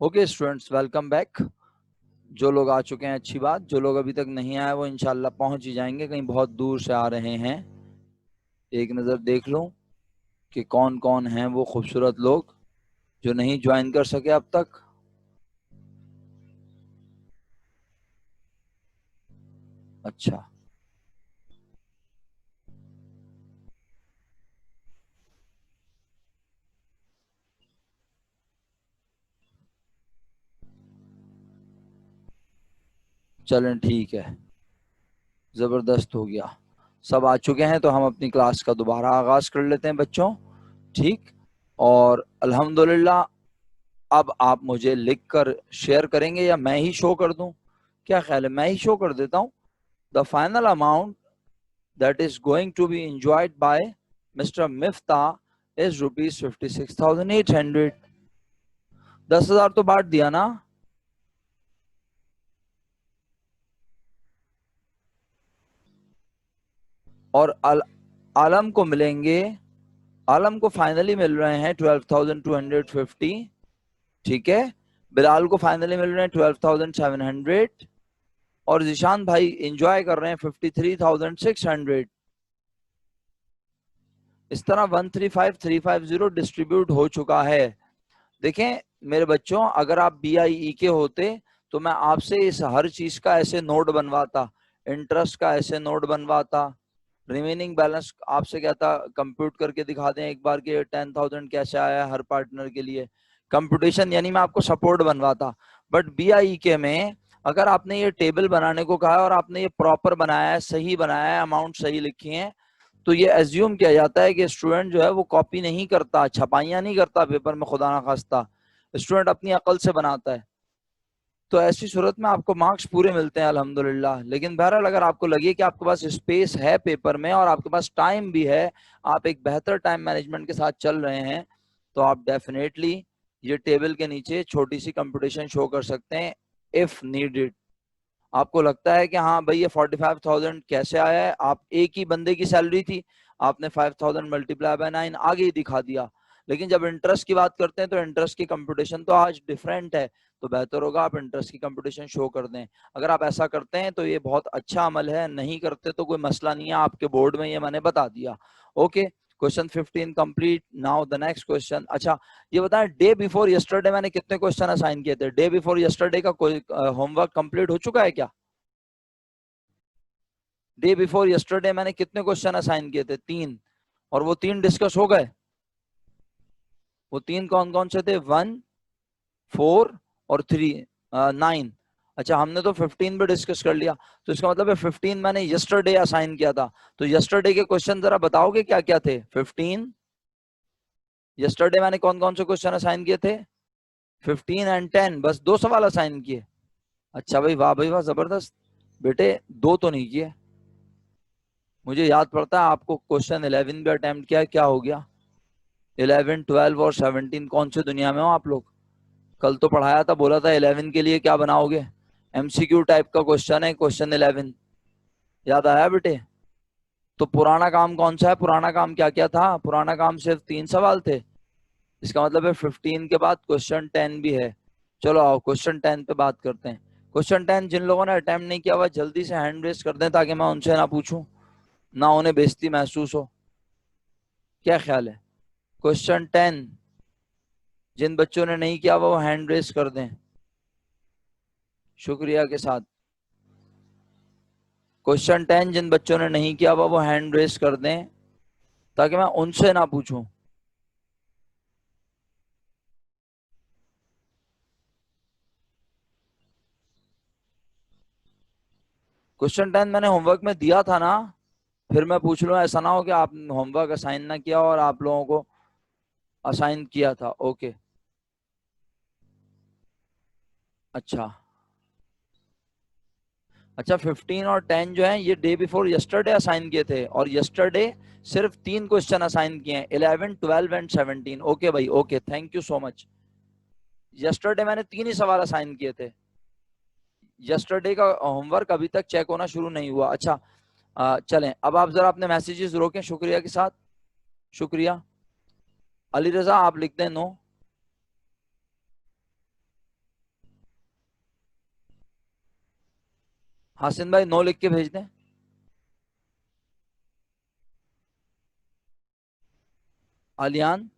Okay students, welcome back. जो लोग आ चुके हैं अच्छी बात, जो लोग अभी तक नहीं आए वो इंशाल्लाह पहुंच ही जाएंगे, कहीं बहुत दूर से आ रहे हैं। एक नज़र देख लो कि कौन कौन हैं वो खूबसूरत लोग जो नहीं ज्वाइन कर सके अब तक। अच्छा, चलें ठीक है, ज़बरदस्त हो गया। सब आ चुके हैं तो हम अपनी क्लास का दोबारा आगाज़ कर लेते हैं बच्चों। ठीक, और अल्हम्दुलिल्लाह अब आप मुझे लिख कर शेयर करेंगे या मैं ही शो कर दूं? क्या ख्याल है, मैं ही शो कर देता हूं। The final amount that is going to be enjoyed by Mr. Miftah is rupees 56,800। 10,000 तो बांट दिया ना। और आलम को मिलेंगे, आलम को फाइनली मिल रहे हैं 12,250। ठीक है, बिलाल को फाइनली मिल रहे हैं 12,700 और जिशान भाई एंजॉय कर रहे हैं 53,600। इस तरह 135,350 डिस्ट्रीब्यूट हो चुका है। देखें मेरे बच्चों, अगर आप BIE के होते तो मैं आपसे इस हर चीज का ऐसे नोट बनवाता, इंटरेस्ट का ऐसे नोट बनवाता, रिमेनिंग बैलेंस आपसे कहता कंप्यूट करके दिखा दें एक बार के 10,000 कैसे आया हर पार्टनर के लिए, कंप्यूटेशन यानी मैं आपको सपोर्ट बनवाता। बट BIE के में अगर आपने ये टेबल बनाने को कहा है और आपने ये प्रॉपर बनाया है, सही बनाया है, अमाउंट सही लिखी है, तो ये एज्यूम किया जाता है कि स्टूडेंट जो है वो कॉपी नहीं करता, छपाइयां नहीं करता पेपर में, खुदा ना खास्ता स्टूडेंट अपनी अकल से बनाता है। तो ऐसी सूरत में आपको मार्क्स पूरे मिलते हैं अल्हम्दुलिल्लाह। लेकिन बहरहाल अगर आपको लगे कि आपके पास स्पेस है पेपर में और आपके पास टाइम भी है, आप एक बेहतर टाइम मैनेजमेंट के साथ चल रहे हैं, तो आप डेफिनेटली ये टेबल के नीचे छोटी सी कंपटीशन शो कर सकते हैं इफ नीडेड। आपको लगता है कि हाँ भाई ये 45,000 कैसे आया है, आप एक ही बंदे की सैलरी थी, आपने 5,000 मल्टीप्लाई बाय 9 आगे ही दिखा दिया। लेकिन जब इंटरेस्ट की बात करते हैं तो इंटरेस्ट की कंपटीशन तो आज डिफरेंट है, तो बेहतर होगा आप इंटरेस्ट की कंपटीशन शो कर दें। अगर आप ऐसा करते हैं तो ये बहुत अच्छा अमल है, नहीं करते तो कोई मसला नहीं है, आपके बोर्ड में ये मैंने बता दिया। Okay, question 15 complete. Now the next question. अच्छा ये बताएं, डे बिफोर यस्टरडे मैंने कितने क्वेश्चन असाइन किए थे? डे बिफोर यस्टरडे का कोई होमवर्क कंप्लीट हो चुका है क्या? डे बिफोर यस्टरडे मैंने कितने क्वेश्चन असाइन किए थे? 3। और वो 3 डिस्कस हो गए। वो 3 कौन कौन से थे? 1, 4 और 3, 9। अच्छा हमने तो 15 भी डिस्कस कर लिया, तो इसका मतलब है 15 मैंने यस्टरडे असाइन किया था। तो यस्टरडे के क्वेश्चन जरा बताओगे क्या क्या थे? 15 यस्टरडे मैंने कौन कौन से क्वेश्चन असाइन किए थे? 15 एंड 10, बस 2 सवाल असाइन किए। अच्छा भाई, वाह भाई वाह, जबरदस्त। बेटे 2 तो नहीं किए, मुझे याद पड़ता है आपको क्वेश्चन 11 भी अटेम्प्ट किया, क्या हो गया? 11, 12 और 17 कौन से दुनिया में हो आप लोग? कल तो पढ़ाया था, बोला था 11 के लिए क्या बनाओगे, MCQ टाइप का क्वेश्चन है क्वेश्चन 11। याद आया बेटे? तो पुराना काम कौन सा है? पुराना काम क्या क्या था? पुराना काम सिर्फ 3 सवाल थे। इसका मतलब है 15 के बाद क्वेश्चन 10 भी है। चलो आओ क्वेश्चन 10 पे बात करते हैं। क्वेश्चन 10 जिन लोगों ने अटेम्प्ट नहीं किया हुआ जल्दी से हैंड रेस कर दें ताकि मैं उनसे ना पूछूं, ना उन्हें बेइज्जती महसूस हो। क्या ख्याल है? क्वेश्चन 10 जिन बच्चों ने नहीं किया वो हैंड रेस कर दें शुक्रिया के साथ। क्वेश्चन 10 जिन बच्चों ने नहीं किया वो हैंड रेस कर दें ताकि मैं उनसे ना पूछूं। क्वेश्चन 10 मैंने होमवर्क में दिया था ना, फिर मैं पूछ लूं, ऐसा ना हो कि आप होमवर्क असाइन ना किया और आप लोगों को असाइन किया था। ओके, अच्छा अच्छा 15 और 10 जो है ये डे बिफोर यस्टरडे असाइन किए थे, और यस्टरडे सिर्फ 3 क्वेश्चन असाइन किए हैं, 11, 12 एंड 17। ओके भाई, okay, thank you so much. Yesterday मैंने 3 ही सवाल असाइन किए थे। यस्टरडे का होमवर्क अभी तक चेक होना शुरू नहीं हुआ। अच्छा चलें, अब आप जरा अपने मैसेजेस रोकें शुक्रिया के साथ। शुक्रिया। अली रजा आप लिख दें नो। हासिन भाई 9 लिख के भेज दें। आलियान,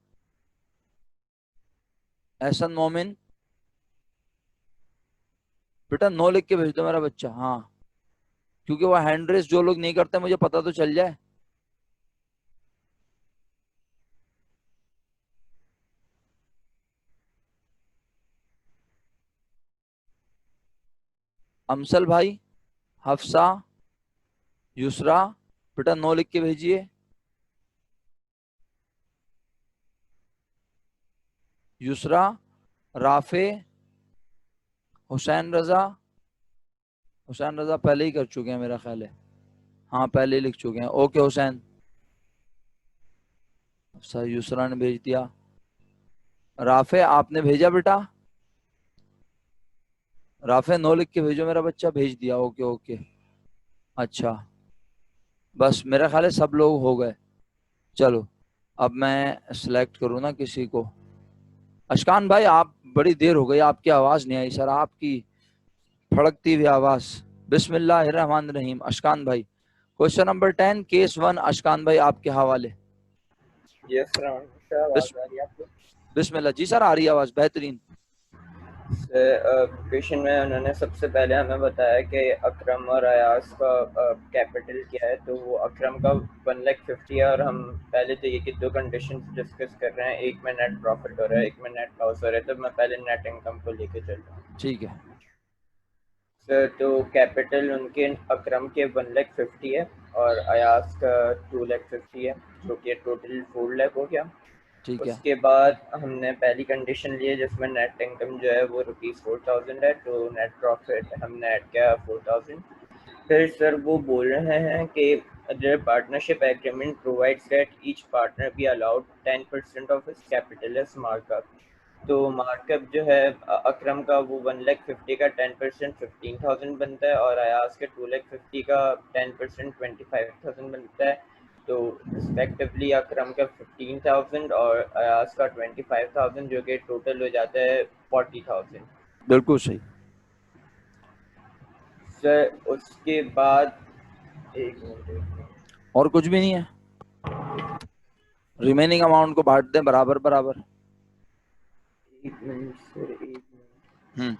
एहसन मोमिन, बेटा 9 लिख के भेज दो मेरा बच्चा। हाँ, क्योंकि वो हैंड रेस जो लोग नहीं करते मुझे पता तो चल जाए। अमसल भाई, हफ्सा, युसरा, बेटा 9 लिख के भेजिए। युसरा, राफे, हुसैन रजा। हुसैन रजा पहले ही कर चुके हैं मेरा ख्याल है। हाँ पहले ही लिख चुके हैं। ओके हुसैन। सर युसरा ने भेज दिया। राफे आपने भेजा बेटा? राफे 9 लिख के भेजो मेरा बच्चा। भेज दिया। Okay okay. अच्छा, बस मेरा ख्याल है सब लोग हो गए। चलो अब मैं सिलेक्ट करूँ ना किसी को। अशकान भाई आप, बड़ी देर हो गई आपकी आवाज नहीं आई सर, आपकी फड़कती हुई आवाज। बिस्मिल्लाहिर्रहमानिर्रहीम। अशकान भाई, क्वेश्चन नंबर 10 केस 1 अशकान भाई आपके हवाले। यस सर, आवाज आ रही है आपको? बिस्मिल्लाह जी सर, आ रही आवाज बेहतरीन। क्वेश्चन में उन्होंने सबसे पहले हमें बताया कि अकरम और अयाज का कैपिटल क्या है, तो वो अकरम का 1,50,000 है और हम पहले तो ये कि दो कंडीशन डिस्कस कर रहे हैं, एक में नेट प्रॉफिट हो रहा है, एक में नेट लॉस हो रहा है, तो मैं पहले नेट इनकम को लेके चल रहा हूँ। ठीक है सर तो कैपिटल उनके अकरम के 1,50,000 है और अयाज का 2,50,000 है, जो कि टोटल 4,00,000 हो गया। ठीक है। उसके बाद हमने पहली कंडीशन ली है जिसमें नेट इनकम जो है वो ₹4,000 है, तो नेट प्रॉफिट हमने ऐड किया 4,000। फिर सर वो बोल रहे हैं कि the partnership agreement provides that each partner be allowed 10% of his capital as markup। तो मार्कअप जो है अकरम का वो 1,50,000 का 10% 15,000 बनता है और अयाज के 2,50,000 का 10% 25,000 बनता है। तो रिस्पेक्टिवली अकरम का 15,000 और अयाज का 25,000, जो कि टोटल हो जाता है 40,000। बिल्कुल सही। सर उसके बाद एक मिनट और कुछ भी नहीं है? रिमेनिंग अमाउंट को बांट दें बराबर बराबर। सर, एक मिनट। हम्म,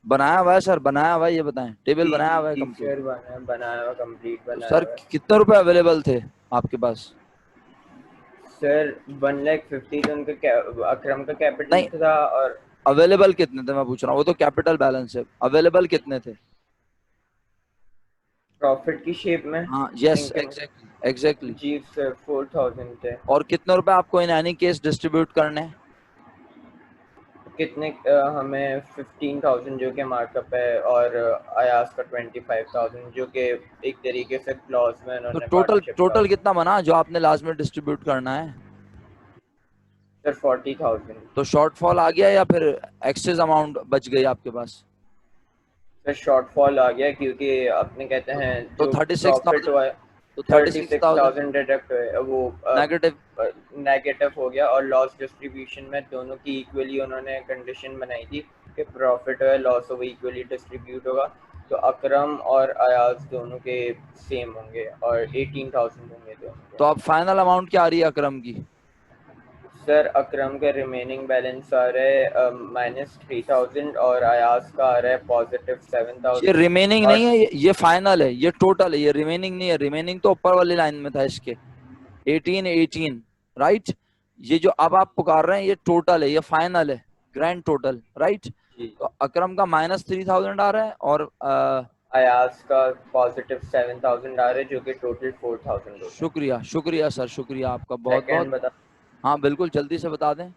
बनाया हुआ है सर, बनाया हुआ है, ये बताएं टेबल जी बनाया जी हुआ है जी कंप्लीट? सर, बनाया हुआ कंप्लीट तो बनाया सर हुआ है। कितने रुपए अवेलेबल थे आपके पास? सर 1,50,000 तो उनका अकरम का कैपिटल नहीं, था और अवेलेबल कितने थे मैं पूछ रहा हूँ, वो तो कैपिटल बैलेंस है, अवेलेबल कितने थे? प्रॉफिट की शेप में हाँ यस इनकम। Exactly exactly. जी सर 4,000 थे। और कितने रुपए आपको इन एनी केस डिस्ट्रीब्यूट करने हैं? कितने हमें 15,000 जो कि मार्कअप है और अयाज का 25,000 जो कि एक तरीके से क्लॉज में तो उन्होंने टोटल पार्टनरशिप टोटल क्लॉज। कितना बना जो आपने लास्ट में डिस्ट्रीब्यूट करना है? सर 40,000। तो शॉर्टफॉल आ गया या फिर एक्सेस अमाउंट बच गई आपके पास? सर शॉर्टफॉल आ गया क्योंकि अपने कहते तो, हैं तो जो थर्टी सिक्स प्रॉफिट थाउजेंड हुआ है तो 36,000 36,000 डिडक्ट हुए वो नेगेटिव। नेगेटिव हो गया। और लॉस डिस्ट्रीब्यूशन में दोनों की इक्वली उन्होंने कंडीशन बनाई थी कि प्रॉफिट हो या लॉस हो वो इक्वली डिस्ट्रीब्यूट होगा। तो अकरम और अयाज दोनों के सेम होंगे और 18,000 होंगे दोनों के। तो अब फाइनल अमाउंट क्या आ रही है अकरम की? सर अकरम का रिमेनिंग बैलेंस आ रहा है -3,000 और अयाज का आ रहा है ये +7,000। रिमेनिंग और नहीं है, ये फाइनल है, ये टोटल है, ये रिमेनिंग नहीं है। रिमेनिंग तो ऊपर वाली लाइन में था इसके, 18 राइट। ये जो अब आप पुकार रहे हैं ये टोटल है, ये फाइनल है, ग्रैंड टोटल राइट। जी तो अकरम का -3,000 आ रहा है और अयाज का +7,000 आ रहा है जो कि टोटल 4,000 होता है। शुक्रिया शुक्रिया सर, शुक्रिया आपका बहुत बहुत। सेकंड बता। हाँ बिल्कुल जल्दी से बता दें।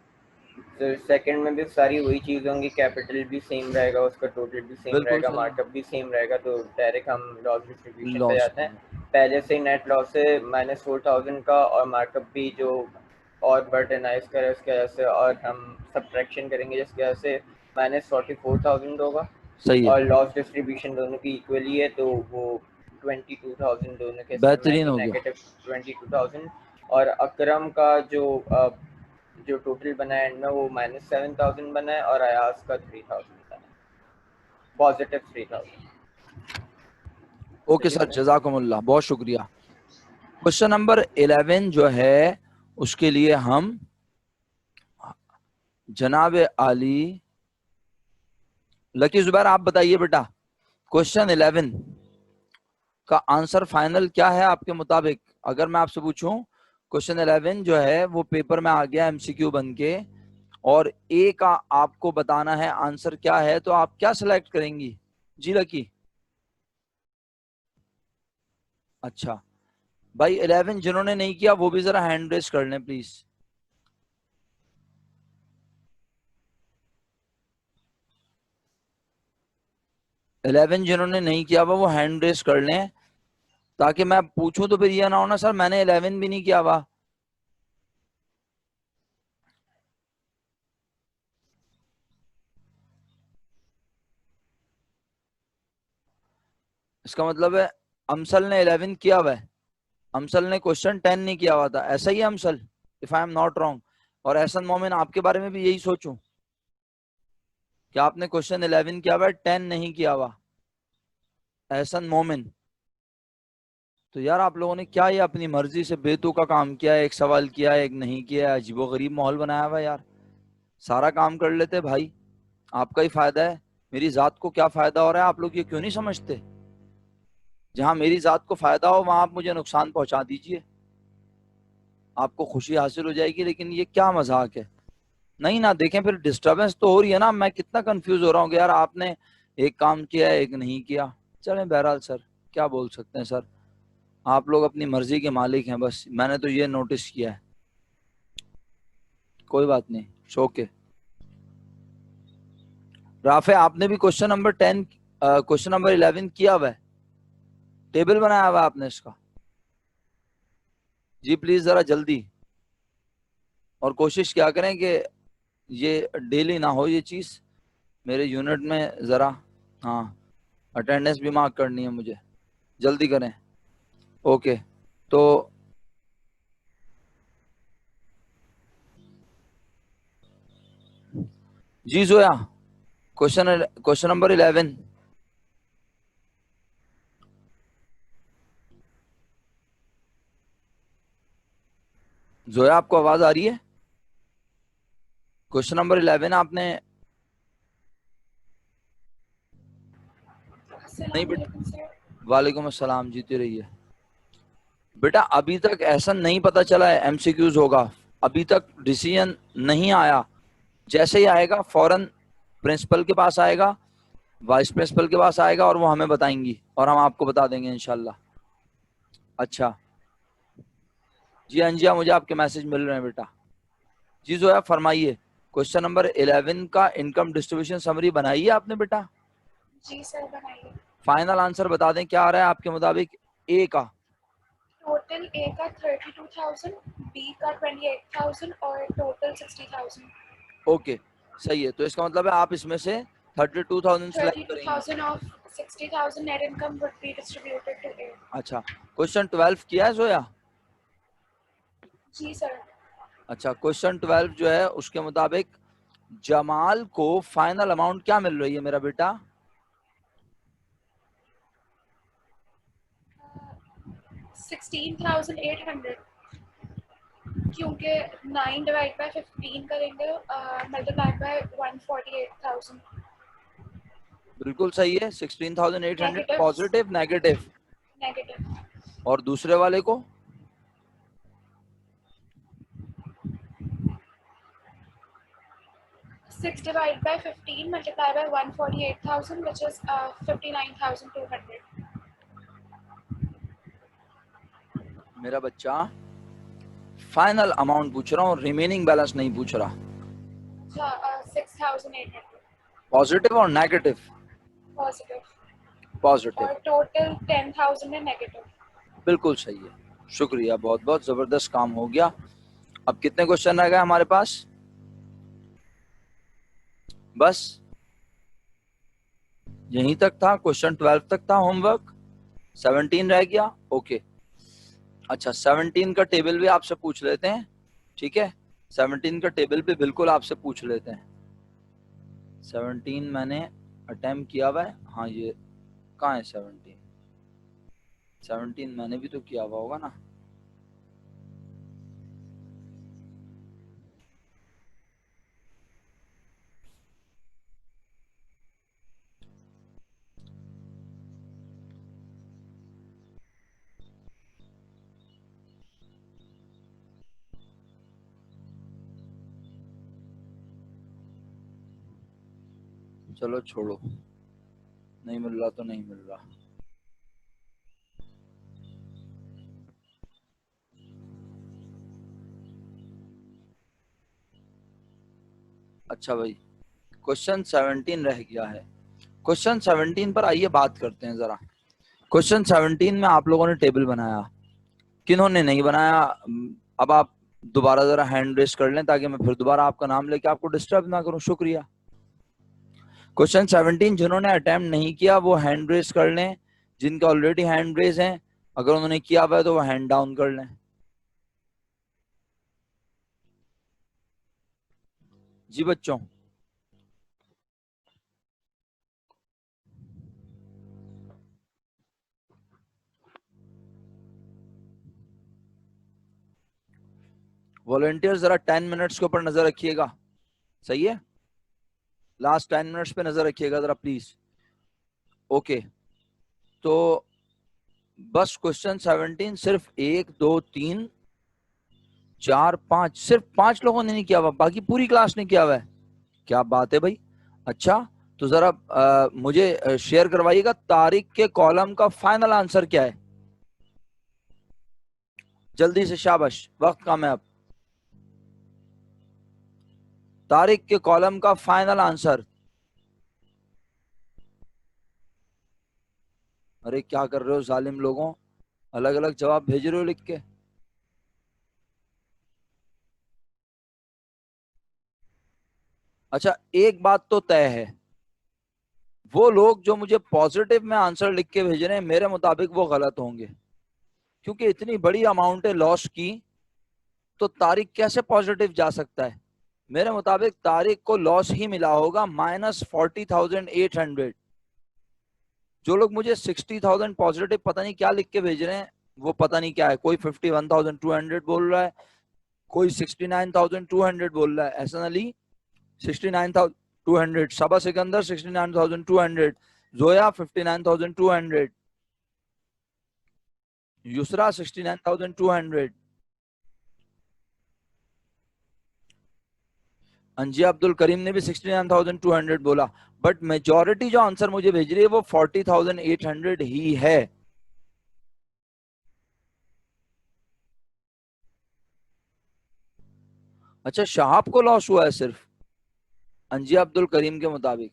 तो सेकंड में भी सारी वही चीज़ होंगी, कैपिटल भी सेम रहेगा, उसका टोटल भी सेम बिल्कुल रहेगा, सही। मार्कअप भी सेम रहेगा। तो डायरेक्ट हम लॉस डिस्ट्रीब्यूशन पे लॉस। जाते हैं। पहले से ही नेट लॉस है -4,000 का और मार्कअप भी जो और बर्टनाइज करे उसकी वजह से, और हम सब्ट्रैक्शन करेंगे जिसकी वजह से -44,000 होगा। सही है, और लॉस डिस्ट्रीब्यूशन दोनों की इक्वली है तो वो 22,000 दोनों के हिस्से में बेहतरीन आएंगे, हो गया। -22,000। और अकरम का जो टोटल बना है एंड में वो -7,000 बना है और अयाज का 3,000 बना है, +3,000। ओके सर, जजाकुमुल्लाह, बहुत शुक्रिया। क्वेश्चन नंबर 11 जो है उसके लिए हम जनाब आली लकी जुबैर आप बताइए बेटा, क्वेश्चन 11 का आंसर फाइनल क्या है आपके मुताबिक? अगर मैं आपसे पूछूं क्वेश्चन 11 जो है वो पेपर में आ गया एमसीक्यू बन के, और ए का आपको बताना है आंसर क्या है, तो आप क्या सिलेक्ट करेंगी जी लकी? अच्छा भाई, 11 जिन्होंने नहीं किया वो भी जरा हैंड रेस कर लें प्लीज। इलेवन जिन्होंने नहीं किया हुआ वो हैंड रेस कर लें, ताकि मैं पूछूं तो फिर ये ना हो ना सर मैंने 11 भी नहीं किया हुआ। इसका मतलब है अमसल ने 11 किया हुआ है, अमसल ने क्वेश्चन 10 नहीं किया हुआ था, ऐसा ही है अमसल, if I am not wrong? और एहसन मोमिन आपके बारे में भी यही सोचूं कि आपने क्वेश्चन 11 किया हुआ है, 10 नहीं किया हुआ, एहसन मोमिन? तो यार आप लोगों ने क्या ये अपनी मर्जी से बेतुका काम किया है, एक सवाल किया है एक नहीं किया है, अजीबोगरीब माहौल बनाया हुआ है यार। सारा काम कर लेते भाई, आपका ही फायदा है, मेरी जात को क्या फायदा हो रहा है आप लोग ये क्यों नहीं समझते? जहां मेरी जात को फायदा हो वहां आप मुझे नुकसान पहुंचा दीजिए, आपको खुशी हासिल हो जाएगी, लेकिन ये क्या मजाक है? नहीं ना, देखें फिर डिस्टरबेंस तो हो रही है ना, मैं कितना कंफ्यूज हो रहा हूँ कि यार आपने एक काम किया है एक नहीं किया। चलें बहरहाल सर, क्या बोल सकते हैं सर, आप लोग अपनी मर्जी के मालिक हैं, बस मैंने तो ये नोटिस किया है। कोई बात नहीं, शोके। राफे आपने भी क्वेश्चन नंबर 10 क्वेश्चन नंबर 11 किया हुआ है, टेबल बनाया हुआ है आपने इसका? जी प्लीज जरा जल्दी, और कोशिश क्या करें कि ये डेली ना हो ये चीज, मेरे यूनिट में जरा, हाँ अटेंडेंस भी मार्क करनी है मुझे, जल्दी करें। ओके, तो जी जोया, क्वेश्चन नंबर 11। जोया आपको आवाज आ रही है? क्वेश्चन नंबर 11 आपने नहीं बेटा? वालेकुम अस्सलाम, जीते रहिए बेटा। अभी तक ऐसा नहीं पता चला है एमसीक्यूज होगा, अभी तक डिसीजन नहीं आया, जैसे ही आएगा फौरन प्रिंसिपल के पास आएगा, वाइस प्रिंसिपल के पास आएगा और वो हमें बताएंगी और हम आपको बता देंगे इंशाल्लाह। अच्छा जी अंजिया, मुझे आपके मैसेज मिल रहे हैं बेटा। जी जोया फरमाइए, क्वेश्चन नंबर 11 का इनकम डिस्ट्रीब्यूशन समरी बनाई है आपने बेटा? जी सर बनाइए। फाइनल आंसर बता दें क्या आ रहा है आपके मुताबिक ए का? टोटल ए का 32,000, बी का 28,000 और टोटल 60,000। ओके सही है, तो इसका मतलब है आप इसमें से 32,000 सेलेक्ट करेंगी। 32,000 of 60,000 net income would be distributed to A। अच्छा, क्वेश्चन 12 किया है जोया? जी सर। अच्छा, क्वेश्चन 12 जो है उसके मुताबिक जमाल को फाइनल अमाउंट क्या मिल रही है मेरा बेटा? 16,800, क्योंकि 9 डिवाइड बाय 15 करेंगे मल्टीप्लाइड बाय 148,000। बिल्कुल सही है, 16,800 नेगेटिव। Positive negative? नेगेटिव। और दूसरे वाले को? 6 divided by 15 multiplied by 148,000 which is 59,200। मेरा बच्चा फाइनल अमाउंट पूछ रहा हूँ, रिमेनिंग बैलेंस नहीं पूछ रहा। 6,800 पॉजिटिव और नेगेटिव? पॉजिटिव। पॉजिटिव। और टोटल 10,000 है नेगेटिव। बिल्कुल सही है, शुक्रिया, बहुत बहुत जबरदस्त काम हो गया। अब कितने क्वेश्चन रह गए हमारे पास? बस यहीं तक था, क्वेश्चन 12 तक था होमवर्क, 17 रह गया। ओके अच्छा, 17 का टेबल भी आपसे पूछ लेते हैं, ठीक है? 17 का टेबल भी बिल्कुल आपसे पूछ लेते हैं। 17 मैंने अटेम्प्ट किया हुआ है, हाँ ये कहाँ है 17? 17 मैंने भी तो किया हुआ होगा ना। चलो छोड़ो, नहीं मिल रहा तो नहीं मिल रहा। अच्छा भाई, क्वेश्चन 17 रह गया है। क्वेश्चन 17 पर आइए बात करते हैं जरा। क्वेश्चन 17 में आप लोगों ने टेबल बनाया, किन्होंने नहीं बनाया? अब आप दोबारा जरा हैंड रेस कर लें ताकि मैं फिर दोबारा आपका नाम लेके आपको डिस्टर्ब ना करूं। शुक्रिया। क्वेश्चन 17 जिन्होंने अटेम्प्ट नहीं किया वो हैंड रेस कर लें, जिनके ऑलरेडी हैंड रेस हैं। अगर उन्होंने किया हुआ है तो वो हैंड डाउन कर लें। जी बच्चों, वॉलंटियर जरा 10 मिनट्स के ऊपर नजर रखिएगा, सही है? लास्ट 10 मिनट्स पे नजर रखिएगा जरा प्लीज। ओके, तो बस क्वेश्चन 17 सिर्फ 1 2 3 4 5, सिर्फ 5 लोगों ने नहीं किया हुआ, बाकी पूरी क्लास ने किया हुआ है। क्या बात है भाई। अच्छा, तो जरा मुझे शेयर करवाइएगा तारीख के कॉलम का फाइनल आंसर क्या है, जल्दी से, शाबाश, वक्त कम है अब। तारीख के कॉलम का फाइनल आंसर। अरे क्या कर रहे हो जालिम लोगों, अलग अलग जवाब भेज रहे हो लिख के। अच्छा, एक बात तो तय है, वो लोग जो मुझे पॉजिटिव में आंसर लिख के भेज रहे हैं मेरे मुताबिक वो गलत होंगे, क्योंकि इतनी बड़ी अमाउंट है लॉस की, तो तारिक कैसे पॉजिटिव जा सकता है? मेरे मुताबिक तारिक को लॉस ही मिला होगा -40,800। जो लोग मुझे 60,000 पॉजिटिव पता नहीं क्या लिख के भेज रहे हैं, वो पता नहीं क्या है। कोई 51,200 बोल रहा है, कोई 69,200 बोल रहा है। ऐसा अली 69,200, सबा सिकंदर 69,200, जोया 59,200, युसरा 69,200, अंजिया अब्दुल करीम ने भी 69,200 बोला। बट मेजॉरिटी जो आंसर मुझे भेज रही है वो 40,800 ही है। अच्छा, शहाब को लॉस हुआ है सिर्फ, अंजिया अब्दुल करीम के मुताबिक।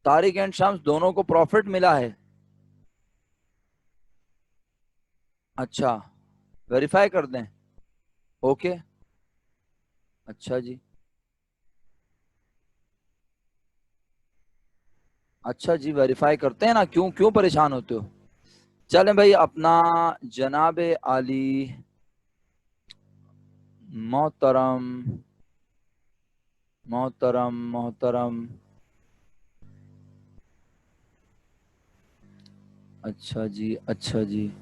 तारिक एंड शम्स दोनों को प्रॉफिट मिला है। अच्छा, वेरीफाई कर दें? ओके, अच्छा जी, अच्छा जी, वेरीफाई करते हैं ना, क्यों क्यों परेशान होते हो। चलें भाई, अपना जनाबे आली मोहतरम मोहतरम मोहतरम, अच्छा जी, अच्छा जी,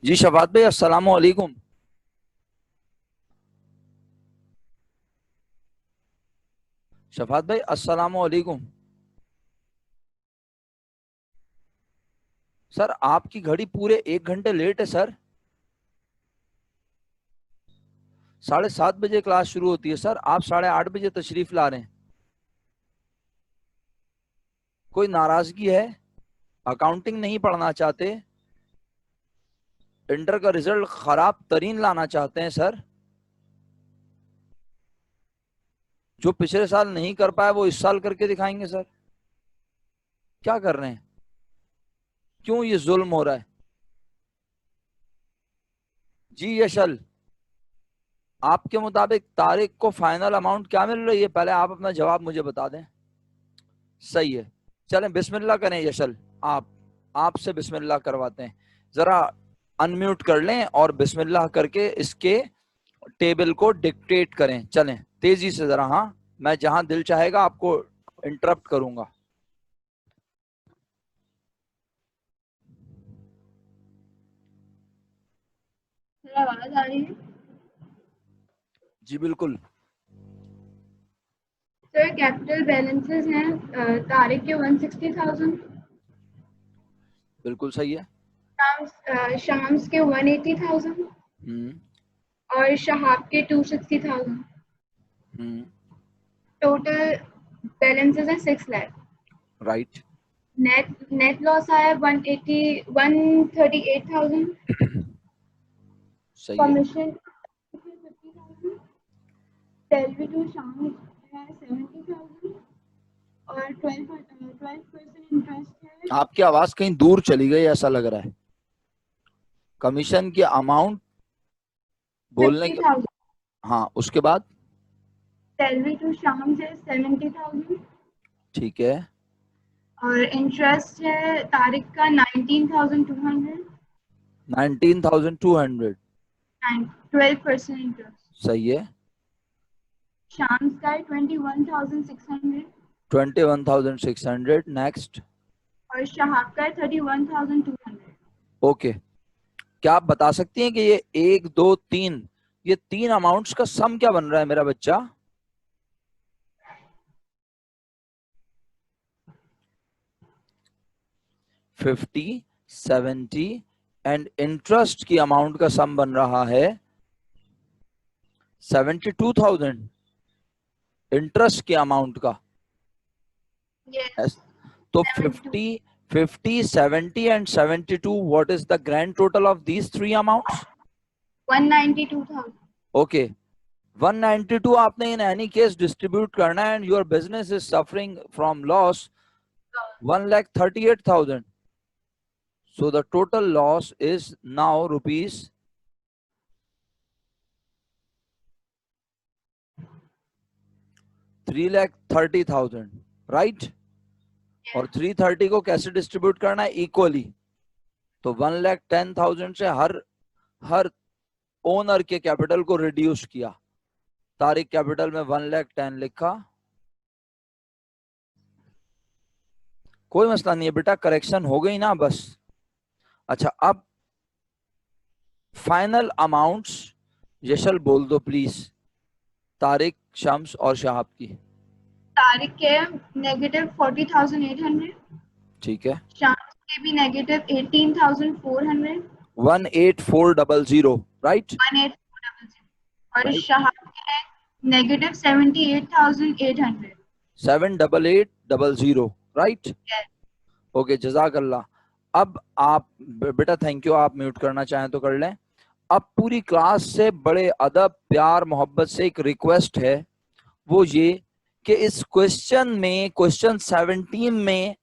जी शफात भाई अस्सलाम वालेकुम। शफात भाई अस्सलाम वालेकुम। सर आपकी घड़ी पूरे 1 घंटे लेट है सर। 7:30 बजे क्लास शुरू होती है सर, आप 8:30 बजे तशरीफ ला रहे हैं। कोई नाराजगी है? अकाउंटिंग नहीं पढ़ना चाहते? इंटर का रिजल्ट खराब तरीन लाना चाहते हैं सर? जो पिछले साल नहीं कर पाए वो इस साल करके दिखाएंगे सर? क्या कर रहे हैं? क्यों ये जुल्म हो रहा है? जी यशल, आपके मुताबिक तारिक को फाइनल अमाउंट क्या मिल रही है? पहले आप अपना जवाब मुझे बता दें। सही है, चलें बिस्मिल्लाह करें यशल, आपसे बिस्मिल्लाह करवाते हैं। जरा अनम्यूट कर लें और बिस्मिल्लाह करके इसके टेबल को डिक्टेट करें। चलें तेजी से जरा, हाँ, मैं जहां दिल चाहेगा आपको इंटरप्ट करूंगा। आवाज आ रही है? जी बिल्कुल। सर कैपिटल बैलेंसेस हैं तारिक के 160,000, बिल्कुल सही है। शाम्स के 180,000 और शहाब के 260,000। टोटल बैलेंसेस हैं 6 लाख। राइट। नेट लॉस आया 138,000। सही है। कमीशन 50,000। सैलरी टू शाम्स है 70,000 और 12% इंटरेस्ट है। आपकी आवाज कहीं दूर चली गई ऐसा लग रहा है। कमीशन की अमाउंट बोलने के, 50,000। हाँ उसके बाद सैलरी टू शाम्स है 70,000 ठीक है। और इंटरेस्ट है तारिक का 19,200। 19,200 12% इंटरेस्ट। सही है। शाम्स का है 21,600 21,600 नेक्स्ट। और शहाब का है 31,200। ओके, क्या आप बता सकती हैं कि ये 1 2 3 ये 3 अमाउंट्स का सम क्या बन रहा है मेरा बच्चा? $50, $70 एंड इंटरेस्ट की अमाउंट का सम बन रहा है 72,000 इंटरेस्ट के अमाउंट का। Yes, तो 72. 50, 70 and 72, what is the grand total of these three amounts? 192,000. Okay, 192 आपने in any case distribute करना है and your business is suffering from loss 1,38,000. So the total loss is now rupees 3,30,000, right? और 330 को कैसे distribute करना है? Equally. तो 1,10,000 से हर ओनर के कैपिटल को रिड्यूस किया। तारिक कैपिटल में 1,10,000 लिखा, कोई मसला नहीं है बेटा, करेक्शन हो गई ना बस। अच्छा, अब फाइनल अमाउंट्स यशल बोल दो प्लीज, तारिक, शम्स और शहाब की। तारिक के -40,800। ठीक है। शाम्स के भी -18,400। 18400, राइट? 18400 और Right. शहाब के -78,800। 78800, राइट? ओके, जजाकल्ला। अब आप बेटा, थैंक यू, आप म्यूट करना चाहें तो कर लें। अब पूरी क्लास से बड़े अदब, प्यार, मोहब्बत से एक रिक्वेस्ट है, वो ये कि इस क्वेश्चन में, क्वेश्चन 17 में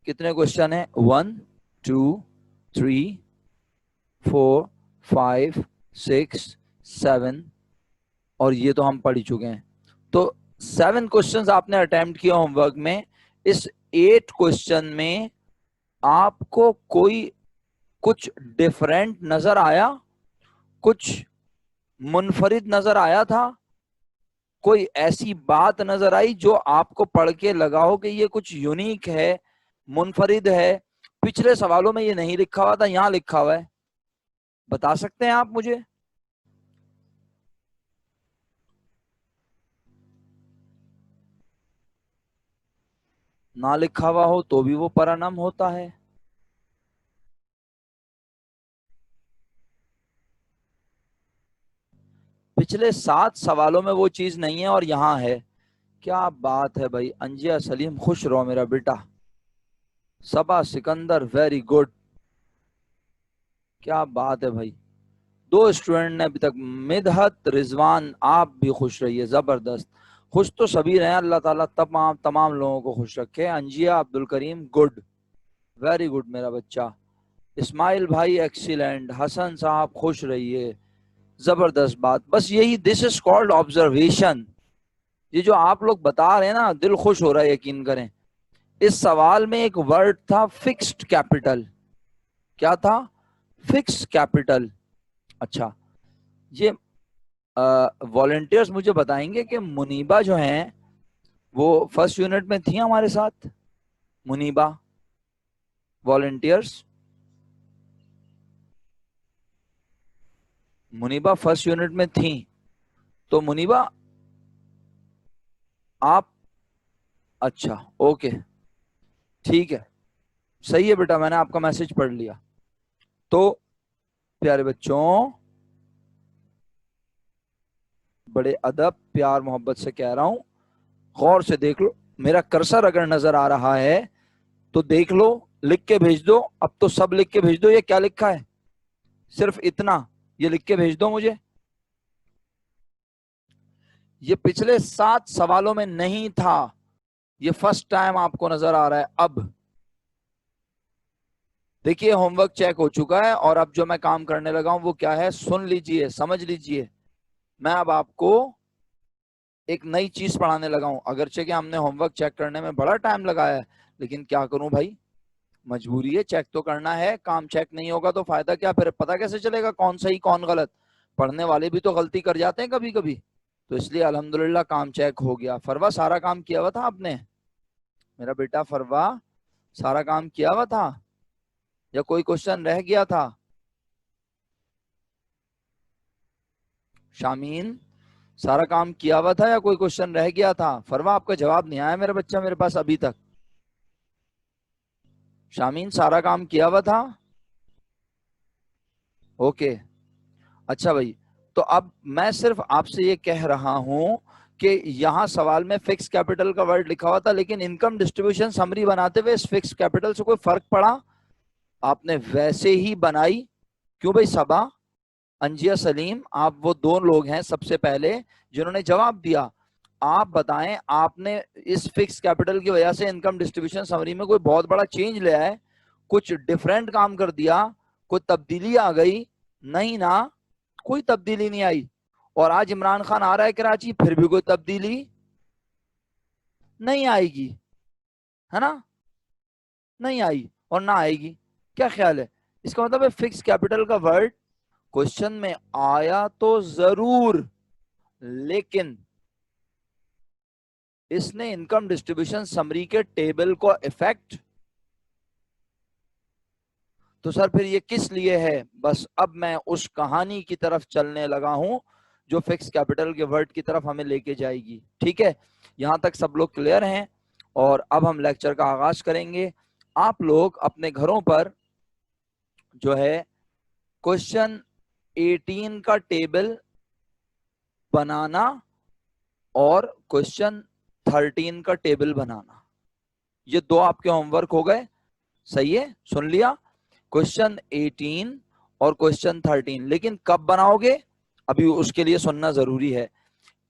कितने क्वेश्चन है? 1 2 3 4 5 6 7 और ये तो हम पढ़ चुके हैं। तो 7 क्वेश्चंस आपने अटेम्प्ट किया होमवर्क में। इस 8 क्वेश्चन में आपको कोई कुछ डिफरेंट नजर आया? कुछ मुनफरिद नजर आया था? कोई ऐसी बात नजर आई जो आपको पढ़ के लगा हो कि ये कुछ यूनिक है, मुनफरिद है, पिछले सवालों में ये नहीं लिखा हुआ था, यहां लिखा हुआ है? बता सकते हैं आप मुझे? ना लिखा हुआ हो तो भी वो परनम होता है। पिछले 7 सवालों में वो चीज नहीं है और यहां है। क्या बात है भाई। अंजिया सलीम, खुश रहो मेरा बेटा। सबा सिकंदर, वेरी गुड, क्या बात है भाई। 2 स्टूडेंट ने अभी तक। मिदहत, रिजवान, आप भी खुश रहिए, जबरदस्त। खुश तो सभी रहे, अल्लाह ताला तमाम लोगों को खुश रखे। अंजिया, Abdul Karim, good, very good मेरा बच्चा। इस्माइल भाई एक्सीलेंट। हसन साहब खुश रहिए, जबरदस्त बात। बस यही, दिस इज कॉल्ड ऑब्जर्वेशन। ये जो आप लोग बता रहे हैं ना, दिल खुश हो रहा है, यकीन करें। इस सवाल में एक वर्ड था फिक्स्ड कैपिटल। क्या था? Fixed capital. अच्छा, ये वॉलंटियर्स मुझे बताएंगे कि मुनीबा जो हैं वो फर्स्ट यूनिट में थी हमारे साथ, Muniba volunteers? Muniba first unit में थी, तो मुनीबा आप, अच्छा ओके ठीक है, सही है बेटा, मैंने आपका मैसेज पढ़ लिया। तो प्यारे बच्चों, बड़े अदब प्यार मोहब्बत से कह रहा हूं, गौर से देख लो, मेरा कर्सर अगर नजर आ रहा है तो देख लो, लिख के भेज दो। अब तो सब लिख के भेज दो। ये क्या लिखा है? सिर्फ इतना, ये लिख के भेज दो मुझे। ये पिछले 7 सवालों में नहीं था, ये फर्स्ट टाइम आपको नजर आ रहा है। अब देखिए होमवर्क चेक हो चुका है, और अब जो मैं काम करने लगा हूं वो क्या है, सुन लीजिए, समझ लीजिए। मैं अब आपको एक नई चीज पढ़ाने लगा हूं। अगरचे कि हमने होमवर्क चेक करने में बड़ा टाइम लगाया है, लेकिन क्या करूं भाई, मजबूरी है, चेक तो करना है। काम चेक नहीं होगा तो फायदा क्या, फिर पता कैसे चलेगा कौन सही कौन गलत? पढ़ने वाले भी तो गलती कर जाते हैं कभी कभी। तो इसलिए अल्हम्दुलिल्लाह काम चेक हो गया। फरवा सारा काम किया हुआ था आपने? मेरा बेटा फरवा सारा काम किया हुआ था या कोई क्वेश्चन रह गया था? शामीन सारा काम किया हुआ था या कोई क्वेश्चन रह गया था? फरवा आपका जवाब नहीं आया मेरा बच्चा मेरे पास अभी तक। शामीन सारा काम किया हुआ था? ओके अच्छा भाई, तो अब मैं सिर्फ आपसे ये कह रहा हूं कि यहां सवाल में फिक्स कैपिटल का वर्ड लिखा हुआ था, लेकिन इनकम डिस्ट्रीब्यूशन समरी बनाते हुए इस फिक्स कैपिटल से कोई फर्क पड़ा? आपने वैसे ही बनाई। क्यों भाई सबा, अंजिया, सलीम, आप वो 2 लोग हैं सबसे पहले जिन्होंने जवाब दिया। आप बताएं, आपने इस फिक्स कैपिटल की वजह से इनकम डिस्ट्रीब्यूशन समरी में कोई बहुत बड़ा चेंज ले आए, कुछ डिफरेंट काम कर दिया, कोई तब्दीली आ गई? नहीं ना, कोई तब्दीली नहीं आई। और आज इमरान खान आ रहा है कराची, फिर भी कोई तब्दीली नहीं आएगी, है ना? नहीं आई और ना आएगी। क्या ख्याल है? इसका मतलब है फिक्स कैपिटल का वर्ड क्वेश्चन में आया तो जरूर, लेकिन इसने इनकम डिस्ट्रीब्यूशन समरी के टेबल को इफेक्ट, तो सर फिर ये किस लिए है? बस अब मैं उस कहानी की तरफ चलने लगा हूं जो फिक्स कैपिटल के वर्ड की तरफ हमें लेके जाएगी। ठीक है, यहां तक सब लोग क्लियर हैं? और अब हम लेक्चर का आगाज करेंगे। आप लोग अपने घरों पर जो है क्वेश्चन 18 का टेबल बनाना और क्वेश्चन 13 का टेबल बनाना, ये 2 आपके होमवर्क हो गए। सही है, सुन लिया? क्वेश्चन 18 और क्वेश्चन 13, लेकिन कब बनाओगे अभी उसके लिए सुनना जरूरी है।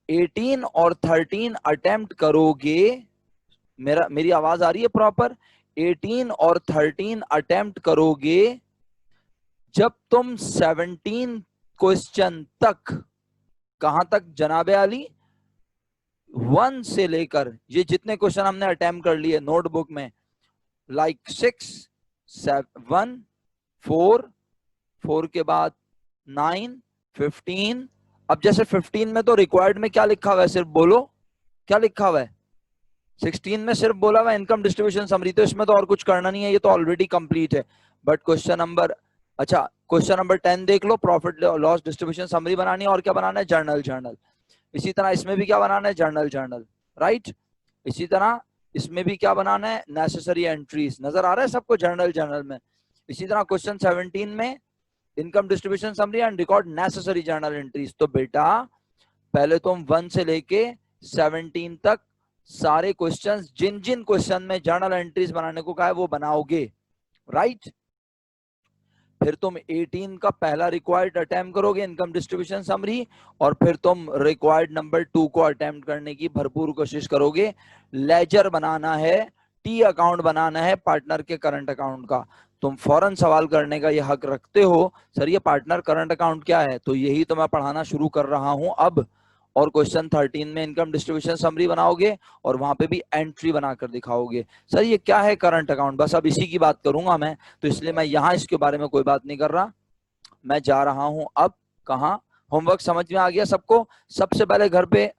18 और 13 अटेम्प्ट करोगे, मेरी आवाज आ रही है प्रॉपर? 18 और 13 अटेम्प्ट करोगे जब तुम 17 क्वेश्चन तक, कहां तक जनाबे अली? 1 से लेकर, ये जितने क्वेश्चन हमने अटेम्प्ट कर लिए नोटबुक में, लाइक 6, 7, 4 के बाद 9, 15। अब जैसे 15 में तो रिक्वायर्ड में क्या लिखा हुआ है, सिर्फ बोलो क्या लिखा हुआ है? 16 में सिर्फ बोला हुआ इनकम डिस्ट्रीब्यूशन समरी, तो इसमें तो और कुछ करना नहीं है, ये तो ऑलरेडी कंप्लीट है। बट क्वेश्चन नंबर, अच्छा क्वेश्चन नंबर 10 देख लो, प्रॉफिट लॉस डिस्ट्रीब्यूशन समरी बनानी है, और क्या बनाना है? जर्नल। इसी तरह इसमें भी क्या बनाना है? Journal, right. इसी तरह इसमें भी क्या बनाना है? Necessary entries. नजर आ रहा है सबको? जर्नल में। इसी तरह क्वेश्चन 17 में income distribution summary and record necessary journal entries. तो बेटा पहले तुम 1 से लेके 17 तक सारे क्वेश्चंस, जिन जिन क्वेश्चन में जर्नल एंट्रीज बनाने को कहा है वो बनाओगे, राइट। फिर तुम 18 का पहला रिक्वायर्ड अटेम्प्ट करोगे इनकम डिस्ट्रीब्यूशन समरी, और फिर तुम रिक्वायर्ड नंबर 2 को अटेम्प्ट करने की भरपूर कोशिश करोगे। लेजर बनाना है, टी अकाउंट बनाना है पार्टनर के करंट अकाउंट का। तुम फौरन सवाल करने का ये हक रखते हो, सर ये पार्टनर करंट अकाउंट क्या है? तो यही तो मैं पढ़ाना शुरू कर रहा हूं अब। और क्वेश्चन 13 में इनकम डिस्ट्रीब्यूशन समरी बनाओगे और वहां पे भी एंट्री बनाकर दिखाओगे, सर ये क्या है करंट अकाउंट। बस अब इसी की बात करूंगा मैं, तो इसलिए मैं यहां इसके बारे में कोई बात नहीं कर रहा। मैं जा रहा हूं अब कहां? होमवर्क समझ में आ गया सबको? सबसे पहले घर पे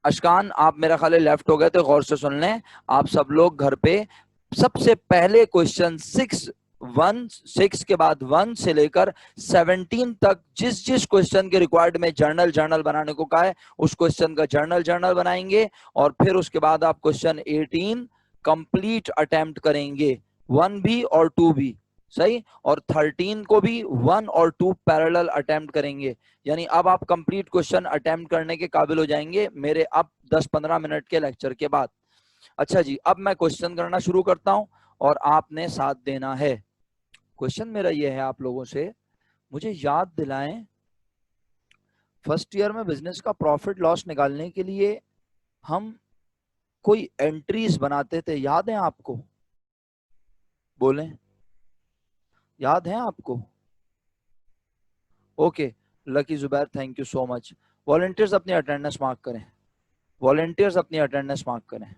अशकान आप मेरा ख्याल लेफ्ट हो गए तो गौर से सुन लें। आप सब लोग घर पे सबसे पहले क्वेश्चन 6 के बाद 1 से लेकर 17 तक जिस जिस क्वेश्चन के रिक्वायर्ड में जर्नल बनाने को कहा है उस क्वेश्चन का जर्नल बनाएंगे, और फिर उसके बाद आप क्वेश्चन 18 कंप्लीट अटेम्प्ट करेंगे, 1 भी और 2 भी, सही, और 13 को भी 1 और 2 पैरेलल अटेम्प्ट करेंगे। यानी अब आप कंप्लीट क्वेश्चन अटेम्प्ट करने के काबिल हो जाएंगे मेरे अब 10-15 मिनट के लेक्चर के बाद। अच्छा जी, अब मैं क्वेश्चन करना शुरू करता हूं और आपने साथ देना है। क्वेश्चन मेरा ये है आप लोगों से, मुझे याद दिलाएं, फर्स्ट ईयर में बिजनेस का प्रॉफिट लॉस निकालने के लिए हम कोई एंट्रीज बनाते थे, याद है आपको? बोलें, याद है आपको? Okay, lucky Zubair, thank you so much. Volunteers अपनी अटेंडेंस मार्क करें, वॉलंटियर्स अपनी अटेंडेंस मार्क करें।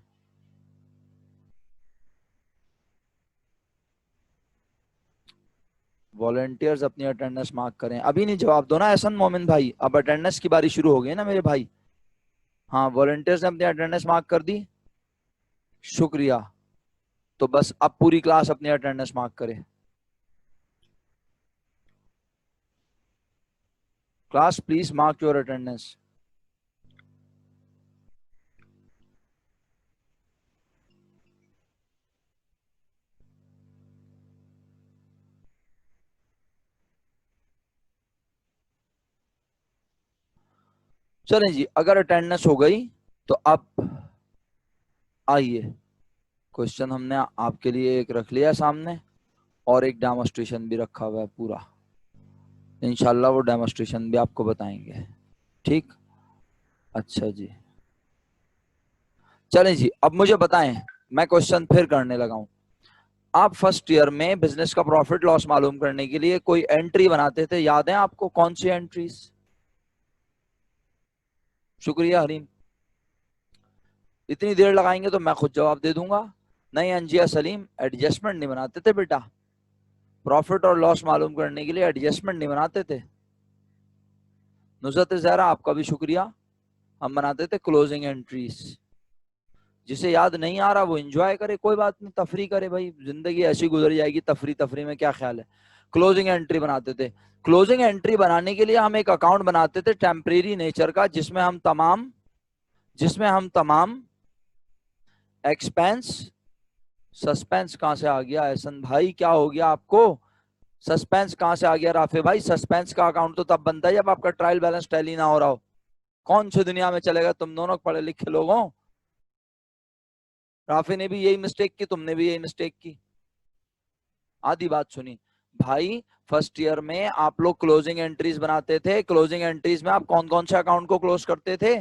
वॉलंटियर्स अपनी अटेंडेंस मार्क करें। अभी नहीं जवाब दो ना एहसन मोमिन भाई, अब अटेंडेंस की बारी शुरू हो गई ना मेरे भाई। हाँ, वॉलंटियर्स ने अपनी अटेंडेंस मार्क कर दी, शुक्रिया। तो बस अब पूरी क्लास अपनी अटेंडेंस मार्क करे। Class please mark your attendance. चलें जी, अगर अटेंडेंस हो गई तो अब आइए, क्वेश्चन हमने आपके लिए एक रख लिया सामने और एक डेमोस्ट्रेशन भी रखा हुआ है पूरा, इंशाल्लाह वो डेमोस्ट्रेशन भी आपको बताएंगे, ठीक? अच्छा जी, चलें जी, अब मुझे बताएं, मैं क्वेश्चन फिर करने लगा हूं। आप फर्स्ट ईयर में बिजनेस का प्रॉफिट लॉस मालूम करने के लिए कोई एंट्री बनाते थे, याद है आपको? कौन सी एंट्रीज? शुक्रिया हरीम, इतनी देर लगाएंगे तो मैं खुद जवाब दे दूंगा। नहीं अंजिया सलीम, एडजस्टमेंट नहीं बनाते थे बेटा, प्रॉफिट और लॉस मालूम करने के लिए एडजस्टमेंट नहीं बनाते थे। नुसरत ज़हरा, आपका भी शुक्रिया। हम बनाते थे क्लोजिंग एंट्रीज। जिसे याद नहीं आ रहा वो एंजॉय करे, कोई बात नहीं, तफरी करे भाई, जिंदगी ऐसी गुजर जाएगी, तफरी में क्या ख्याल है। क्लोजिंग एंट्री बनाते थे। क्लोजिंग एंट्री बनाने के लिए हम एक अकाउंट बनाते थे टेम्परेरी नेचर का, जिसमें हम तमाम एक्सपेंस, सस्पेंस कहां से आ गया एहसन भाई, क्या हो गया आपको? सस्पेंस कहां से आ गया राफे भाई? सस्पेंस का अकाउंट तो तब बनता है जब आपका ट्रायल बैलेंस टैली ना हो रहा हो। कौन सी दुनिया में चलेगा, तुम दोनों पढ़े लिखे लोगों। राफे ने भी यही मिस्टेक की, तुमने भी यही मिस्टेक की। आधी बात सुनी भाई, फर्स्ट ईयर में आप लोग क्लोजिंग एंट्रीज बनाते थे। क्लोजिंग एंट्रीज में आप कौन कौन से अकाउंट को क्लोज करते थे?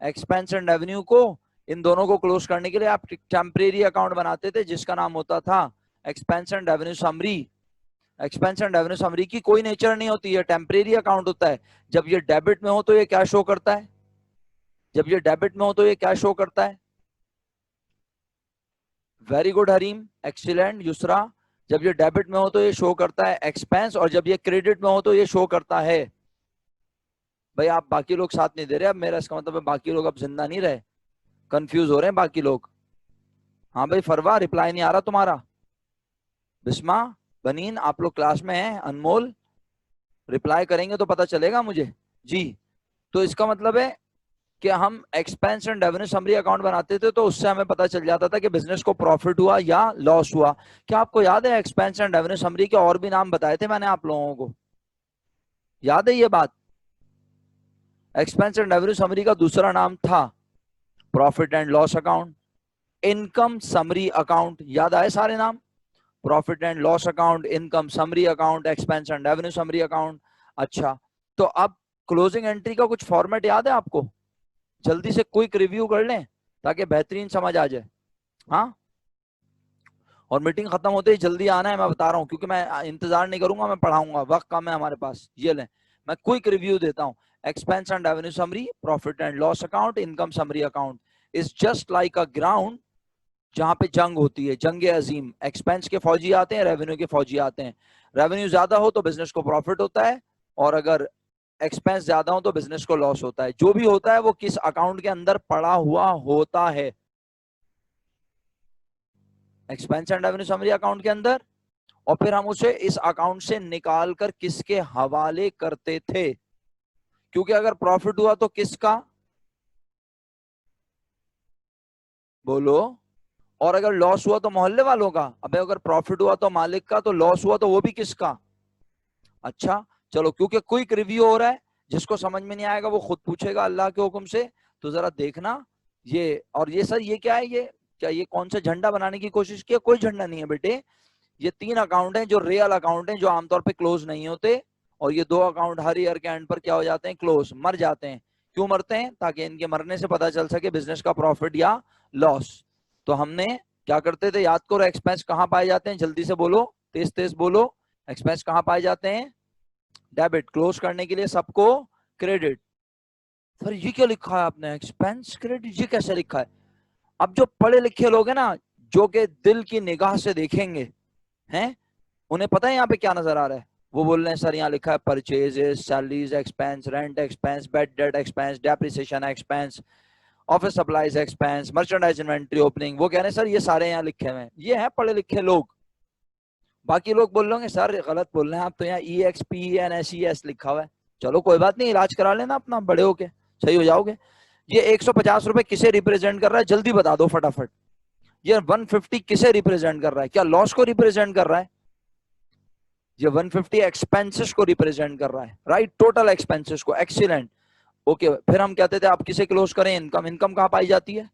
एक्सपेंस एंड रेवेन्यू को। इन दोनों को क्लोज करने के लिए आप टेम्परेरी अकाउंट बनाते थे जिसका नाम होता था expense and revenue summary. Expense and revenue summary की कोई नेचर नहीं होती है, टेम्परेरी अकाउंट होता है। जब ये डेबिट में हो तो ये क्या शो करता है? जब ये डेबिट में हो तो ये क्या शो करता है? Very good Hareem, excellent Yusra. जब ये डेबिट में हो तो ये शो करता है एक्सपेंस, और जब ये क्रेडिट में हो तो ये शो करता है। भाई आप बाकी लोग साथ नहीं दे रहे, अब मेरा इसका मतलब है बाकी लोग अब जिंदा नहीं रहे, कंफ्यूज हो रहे हैं बाकी लोग। हाँ भाई फरवा, रिप्लाई नहीं आ रहा तुम्हारा। बिस्मा, बनीन, आप लोग क्लास में हैं? अनमोल, रिप्लाई करेंगे तो पता चलेगा मुझे जी। तो इसका मतलब है कि हम expense and revenue summary account बनाते थे तो उससे हमें पता चल जाता था कि बिजनेस को प्रॉफिट हुआ या लॉस हुआ। क्या आपको याद है एक्सपेंस एंड रेवेन्यू समरी के और भी नाम बताए थे मैंने आप लोगों को, याद है ये बात? एक्सपेंस एंड रेवेन्यू समरी का दूसरा नाम था profit and loss account, income summary account, याद आए सारे नाम? Profit and loss account, income summary account, expense and revenue summary account. अच्छा, तो अब क्लोजिंग एंट्री का कुछ फॉर्मेट याद है आपको? जल्दी से क्विक रिव्यू कर लें ताकि बेहतरीन समझ आ जाए। हाँ, और मीटिंग खत्म होते ही जल्दी आना है, मैं बता रहा हूँ, क्योंकि मैं इंतजार नहीं करूंगा, मैं पढ़ाऊंगा, वक्त कम है हमारे पास। ये लें, मैं क्विक रिव्यू देता हूँ। Expense and revenue summary, profit and loss account, income summary account is just like a ground जहां पे जंग होती है, जंग अजीम। एक्सपेंस के फौजी आते हैं, रेवेन्यू के फौजी आते हैं। रेवेन्यू ज्यादा हो तो बिजनेस को प्रॉफिट होता है, और अगर एक्सपेंस ज्यादा हो तो बिजनेस को लॉस होता है। जो भी होता है वो किस अकाउंट के अंदर पड़ा हुआ होता है? Expense and revenue summary account के अंदर, और फिर हम उसे इस अकाउंट से निकाल कर किसके हवाले करते थे? क्योंकि अगर प्रॉफिट हुआ तो किसका, बोलो, और अगर लॉस हुआ तो मोहल्ले वालों का। अबे अगर प्रॉफिट हुआ तो मालिक का, तो लॉस हुआ तो वो भी किसका? अच्छा चलो, क्योंकि क्विक रिव्यू हो रहा है, जिसको समझ में नहीं आएगा वो खुद पूछेगा अल्लाह के हुक्म से। तो जरा देखना ये, और ये सर ये क्या है, ये क्या, ये कौन सा झंडा बनाने की कोशिश किया? कोई झंडा नहीं है बेटे, ये 3 अकाउंट हैं जो रियल अकाउंट हैं, जो आमतौर पे क्लोज नहीं होते, और ये 2 अकाउंट हर ईयर के एंड पर क्या हो जाते हैं? क्लोज, मर जाते हैं। क्यों मरते हैं? ताकि इनके मरने से पता चल सके बिजनेस का प्रॉफिट या लॉस। तो हमने क्या करते थे, याद करो, एक्सपेंस कहाँ पाए जाते हैं? जल्दी से बोलो, तेज तेज बोलो, एक्सपेंस कहाँ पाए जाते हैं? डेबिट। क्लोज करने के लिए सबको क्रेडिट। सर ये क्या लिखा है आपने, एक्सपेंस क्रेडिट, ये कैसे लिखा है? अब जो पढ़े लिखे लोग हैं ना, जो के दिल की निगाह से देखेंगे हैं, उन्हें पता है यहाँ पे क्या नजर आ रहा है। वो बोल रहे हैं सर यहाँ लिखा है purchases, salaries expense, rent expense, bad debt expense, depreciation expense, office supplies expense, merchandise inventory opening. वो कह रहे हैं सर ये सारे यहाँ लिखे हुए हैं। ये है पढ़े लिखे लोग। बाकी लोग बोल रहे सर गलत बोल रहे हैं आप तो, यहाँ EXPENSES लिखा हुआ है। चलो कोई बात नहीं, इलाज करा लेना अपना, बड़े होके सही हो जाओगे। ये 150 रुपए किसे रिप्रेजेंट कर रहा है? जल्दी बता दो फटाफट। ये 150 किसे रिप्रेजेंट कर रहा है? क्या लॉस को रिप्रेजेंट कर रहा है? ये 150 एक्सपेंसेस को रिप्रेजेंट कर रहा है, राइट, टोटल एक्सपेंसेस को। Excellent, okay. फिर हम कहते थे आप किसे क्लोज करें? इनकम। इनकम कहां पाई जाती है?